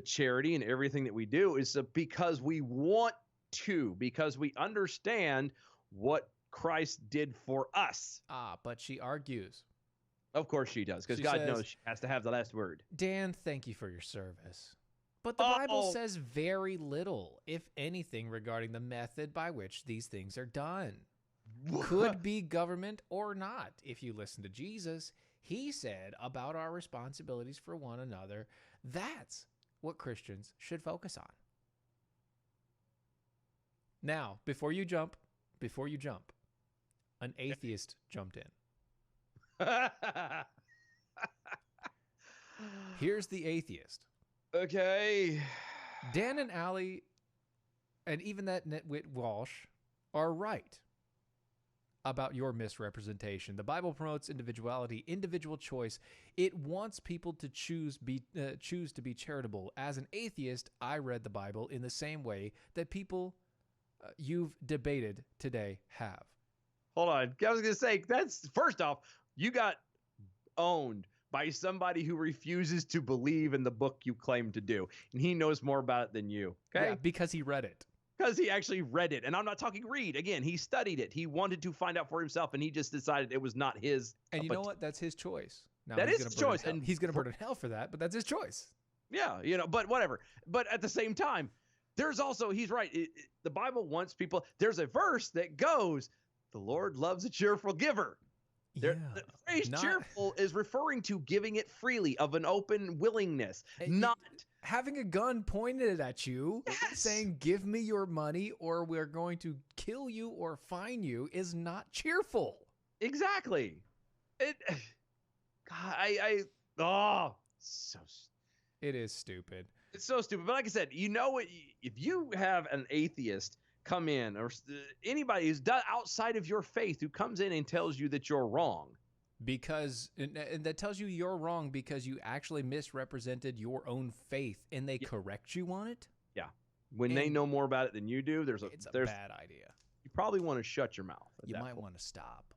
Speaker 2: charity and everything that we do is because we want to, because we understand what Christ did for us.
Speaker 5: But she argues.
Speaker 2: Of course she does, because God knows she has to have the last word.
Speaker 5: Dan, thank you for your service. But the Bible says very little, if anything, regarding the method by which these things are done. Could be government or not. If you listen to Jesus, he said about our responsibilities for one another. That's what Christians should focus on. Now, before you jump, an atheist jumped in. Here's the atheist.
Speaker 2: Okay.
Speaker 5: Dan and Allie, and even that nitwit Walsh, are right about your misrepresentation. The Bible promotes individuality, individual choice. It wants people to choose to be charitable. As an atheist, I read the Bible in the same way that people you've debated today have.
Speaker 2: Hold on. I was going to say, that's first off, you got owned by somebody who refuses to believe in the book you claim to do. And he knows more about it than you. Okay.
Speaker 5: Yeah, because he read it.
Speaker 2: Because he actually read it. And I'm not talking read. Again, he studied it. He wanted to find out for himself, and he just decided it was not his.
Speaker 5: And you know what? That's his choice. Now,
Speaker 2: that is his choice.
Speaker 5: And he's going to burn in hell for that, but that's his choice.
Speaker 2: Yeah, but whatever. But at the same time, there's also, he's right. The Bible wants people, there's a verse that goes, the Lord loves a cheerful giver. The phrase cheerful is referring to giving it freely, of an open willingness, not
Speaker 5: having a gun pointed at you, saying, give me your money or we're going to kill you or fine you, is not cheerful.
Speaker 2: Exactly. It
Speaker 5: is stupid.
Speaker 2: It's so stupid. But like I said, if you have an atheist come in, or anybody who's done outside of your faith who comes in and tells you that you're wrong,
Speaker 5: because and that tells you you're wrong because you actually misrepresented your own faith, and they correct you on it.
Speaker 2: Yeah, when they know more about it than you do,
Speaker 5: it's a bad idea.
Speaker 2: You probably want to shut your mouth.
Speaker 5: You might want to stop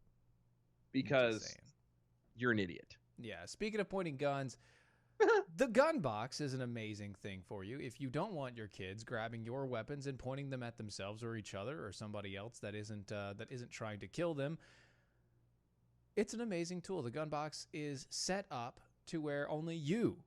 Speaker 2: because you're an idiot.
Speaker 5: Yeah. Speaking of pointing guns. The gun box is an amazing thing for you. If you don't want your kids grabbing your weapons and pointing them at themselves or each other or somebody else that isn't trying to kill them, it's an amazing tool. The gun box is set up to where only you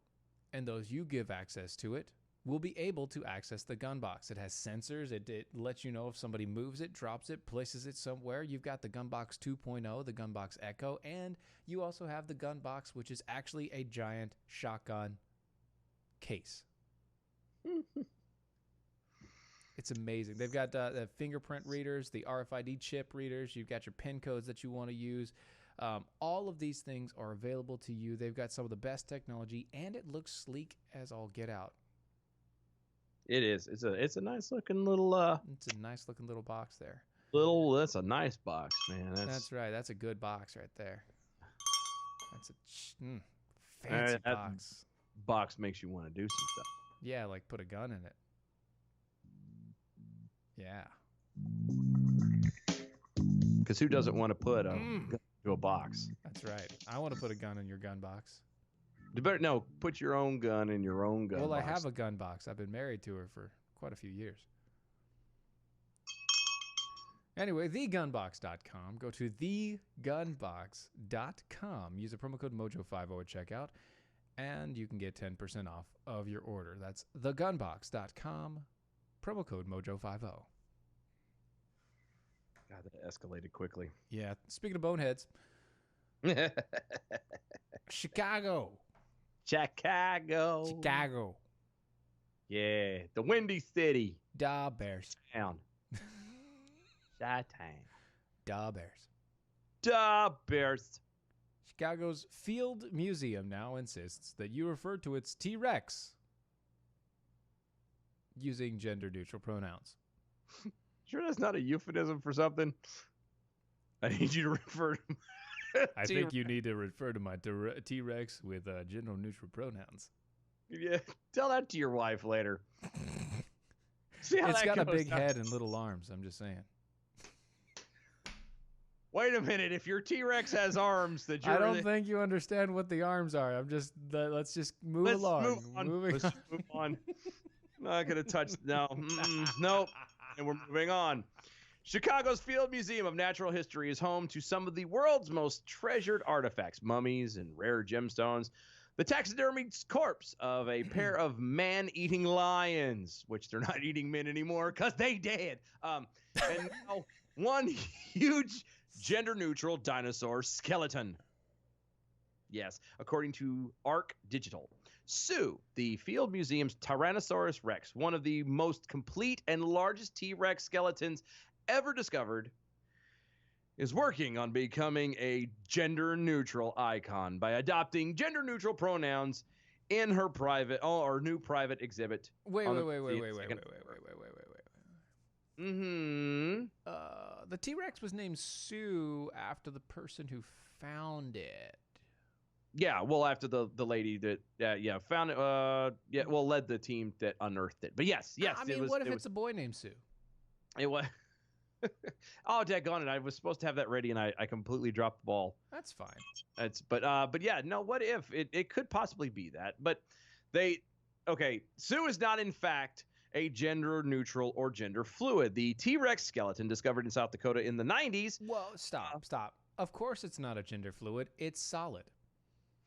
Speaker 5: and those you give access to it will be able to access the gun box. It has sensors. It lets you know if somebody moves it, drops it, places it somewhere. You've got the gun box 2.0, the gun box Echo, and you also have the gun box, which is actually a giant shotgun case. It's amazing. They've got the fingerprint readers, the RFID chip readers. You've got your PIN codes that you want to use. All of these things are available to you. They've got some of the best technology, and it looks sleek as all get out.
Speaker 2: It is. It's a nice looking little.
Speaker 5: It's a nice looking little box there.
Speaker 2: That's a nice box, man.
Speaker 5: That's right. That's a good box right there. That's a fancy box.
Speaker 2: Box makes you want to do some stuff.
Speaker 5: Yeah, like put a gun in it. Yeah.
Speaker 2: Because who doesn't want to put a gun into a box?
Speaker 5: That's right. I want to put a gun in your gun box.
Speaker 2: You better put your own gun in your own gun box.
Speaker 5: Well, I have a gun box. I've been married to her for quite a few years. Anyway, thegunbox.com. Go to thegunbox.com. Use the promo code MOJO50 at checkout, and you can get 10% off of your order. That's thegunbox.com. Promo code MOJO50.
Speaker 2: God, that escalated quickly.
Speaker 5: Yeah. Speaking of boneheads, Chicago.
Speaker 2: Yeah, the Windy City.
Speaker 5: Da Bears.
Speaker 2: Town. Chi-town.
Speaker 5: Da Bears.
Speaker 2: Da Bears.
Speaker 5: Chicago's Field Museum now insists that you refer to its T-Rex using gender-neutral pronouns.
Speaker 2: Sure that's not a euphemism for something? I need you to refer to
Speaker 5: I think you need to refer to my T-Rex with gender-neutral pronouns.
Speaker 2: Yeah, tell that to your wife later.
Speaker 5: It's got a big head and little arms, I'm just saying.
Speaker 2: Wait a minute, if your T-Rex has arms, that you're...
Speaker 5: I don't think you understand what the arms are. Let's just move along.
Speaker 2: Let's move on. Not gonna touch... No. Nope. And we're moving on. Chicago's Field Museum of Natural History is home to some of the world's most treasured artifacts, mummies and rare gemstones. The taxidermied corpse of a pair of man-eating lions, which they're not eating men anymore because they dead. And now one huge gender-neutral dinosaur skeleton. Yes, according to Arc Digital. Sue, the Field Museum's Tyrannosaurus Rex, one of the most complete and largest T-Rex skeletons ever discovered, is working on becoming a gender-neutral icon by adopting gender-neutral pronouns in her new private exhibit.
Speaker 5: Wait.
Speaker 2: on the
Speaker 5: The T-Rex was named Sue after the person who found it.
Speaker 2: Yeah, well, after the lady that found it, led the team that unearthed it. But yes,
Speaker 5: I mean, what if it's a boy named Sue?
Speaker 2: It was. Oh, daggone it! I was supposed to have that ready, and I completely dropped the ball.
Speaker 5: That's fine.
Speaker 2: But yeah, no. What if it could possibly be that? But Sue is not in fact a gender neutral or gender fluid. The T-Rex skeleton discovered in South Dakota in the 90s.
Speaker 5: Whoa, stop. Of course, it's not a gender fluid. It's solid.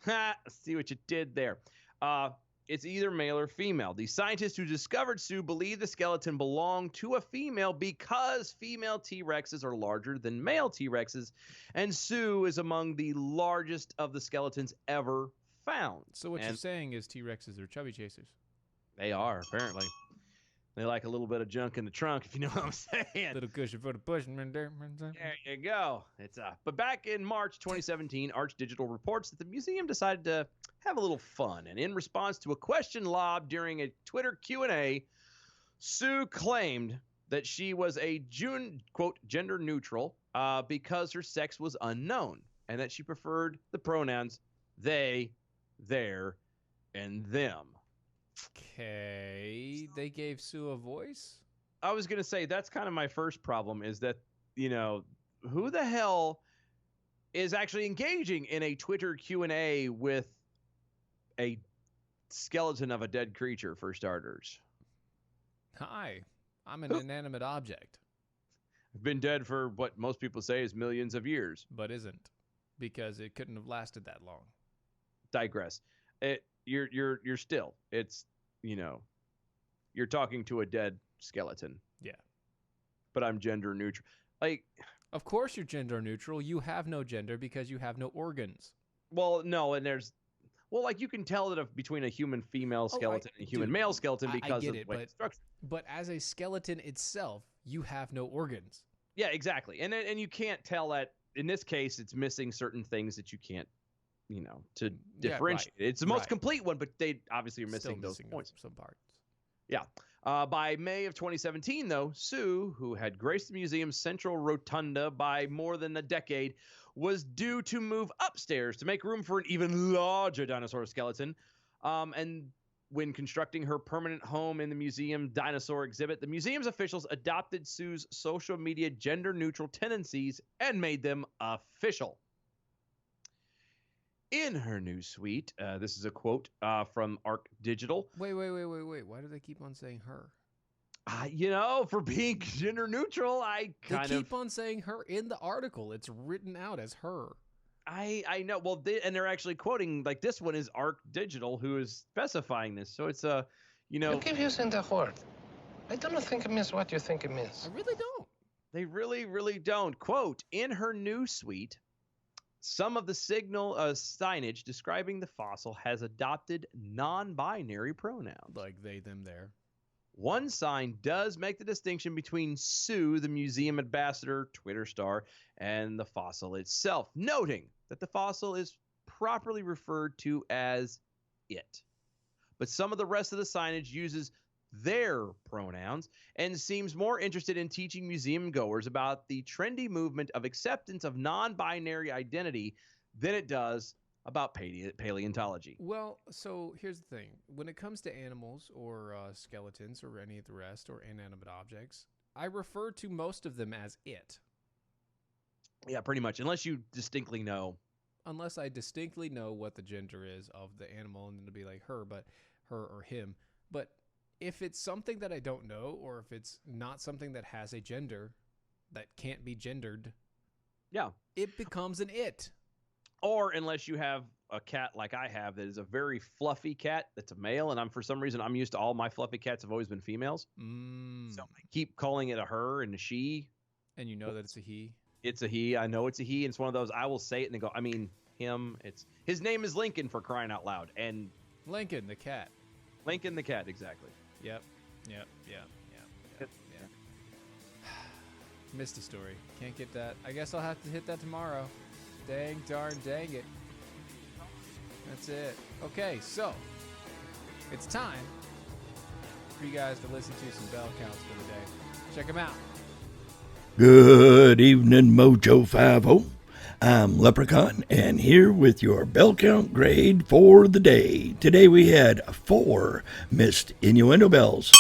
Speaker 2: Ha! See what you did there. It's either male or female. The scientists who discovered Sue believe the skeleton belonged to a female because female T-Rexes are larger than male T-Rexes, and Sue is among the largest of the skeletons ever found.
Speaker 5: So what you're saying is T-Rexes are chubby chasers.
Speaker 2: They are, apparently. They like a little bit of junk in the trunk, if you know what I'm saying.
Speaker 5: Little cushion for the bushman. There
Speaker 2: you go. But back in March 2017, Arch Digital reports that the museum decided to have a little fun, and in response to a question lobbed during a Twitter Q&A, Sue claimed that she was a quote gender neutral because her sex was unknown, and that she preferred the pronouns they, their, and them.
Speaker 5: Okay, they gave Sue a voice?
Speaker 2: I was going to say, that's kind of my first problem, is that, who the hell is actually engaging in a Twitter Q&A with a skeleton of a dead creature, for starters?
Speaker 5: Hi, I'm an inanimate object.
Speaker 2: I've been dead for what most people say is millions of years.
Speaker 5: But isn't, because it couldn't have lasted that long.
Speaker 2: Digress. You're still, it's, you're talking to a dead skeleton.
Speaker 5: Yeah.
Speaker 2: But I'm gender neutral.
Speaker 5: Of course you're gender neutral. You have no gender because you have no organs.
Speaker 2: Well, no, and you can tell that between a human female skeleton and a human male skeleton because of the way it's structured.
Speaker 5: But as a skeleton itself, you have no organs.
Speaker 2: Yeah, exactly. And you can't tell that, in this case, it's missing certain things that you can't, to differentiate.
Speaker 5: Yeah, right.
Speaker 2: It's the most complete one, but they obviously are missing those points.
Speaker 5: Some parts.
Speaker 2: Yeah. By May of 2017, though, Sue, who had graced the museum's central rotunda by more than a decade, was due to move upstairs to make room for an even larger dinosaur skeleton. And when constructing her permanent home in the museum dinosaur exhibit, the museum's officials adopted Sue's social media gender-neutral tendencies and made them official. In her new suite, this is a quote from Arc Digital.
Speaker 5: Wait. Why do they keep on saying her?
Speaker 2: For being gender neutral, they
Speaker 5: keep on saying her in the article. It's written out as her.
Speaker 2: I know. Well, they're actually quoting, like, this one is Arc Digital who is specifying this. So it's
Speaker 7: You keep using the word. I don't think it means what you think it means.
Speaker 5: I really don't.
Speaker 2: They really, really don't. Quote, in her new suite, some of the signage describing the fossil has adopted non-binary pronouns.
Speaker 5: Like they, them, their.
Speaker 2: One sign does make the distinction between Sue, the museum ambassador, Twitter star, and the fossil itself, noting that the fossil is properly referred to as it. But some of the rest of the signage uses their pronouns and seems more interested in teaching museum goers about the trendy movement of acceptance of non-binary identity than it does about paleontology.
Speaker 5: Well, so here's the thing. When it comes to animals or skeletons or any of the rest or inanimate objects, I refer to most of them as it.
Speaker 2: Yeah, pretty much. Unless you distinctly know.
Speaker 5: Unless I distinctly know what the gender is of the animal, and then it'll be like her or him. But if it's something that I don't know, or if it's not something that has a gender that can't be gendered,
Speaker 2: yeah,
Speaker 5: it becomes an it.
Speaker 2: Or unless you have a cat like I have that is a very fluffy cat that's a male, and for some reason I'm used to all my fluffy cats have always been females. So I keep calling it a her and a she.
Speaker 5: And you know that it's a he?
Speaker 2: It's a he. I know it's a he, and it's one of those, I will say it and they go, him. His name is Lincoln, for crying out loud, and
Speaker 5: Lincoln the cat.
Speaker 2: Lincoln the cat, exactly.
Speaker 5: Yep. Missed a story. Can't get that. I guess I'll have to hit that tomorrow. Dang darn dang it. That's it. Okay, so it's time for you guys to listen to some bell counts for the day. Check them out.
Speaker 9: Good evening, Mojo 50. I'm Leprechaun, and here with your bell count grade for the day. Today we had 4 missed innuendo bells,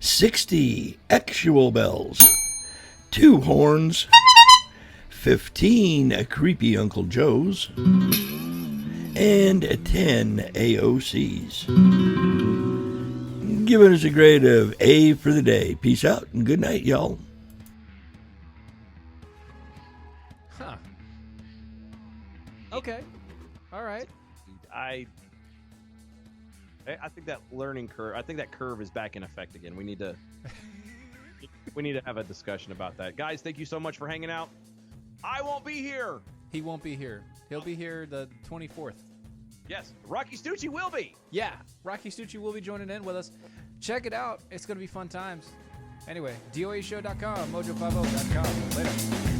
Speaker 9: 60 actual bells, 2 horns, 15 creepy Uncle Joes, and 10 AOCs. Giving us a grade of A for the day. Peace out and good night, y'all.
Speaker 5: Huh. Okay. All right.
Speaker 2: I think that learning curve. I think that curve is back in effect again. We need to have a discussion about that, guys. Thank you so much for hanging out. I won't be here.
Speaker 5: He won't be here. He'll be here the 24th.
Speaker 2: Yes, Rocky Stucci will be.
Speaker 5: Yeah, Rocky Stucci will be joining in with us. Check it out. It's going to be fun times. Anyway, DOAshow.com, mojo50.com. Later.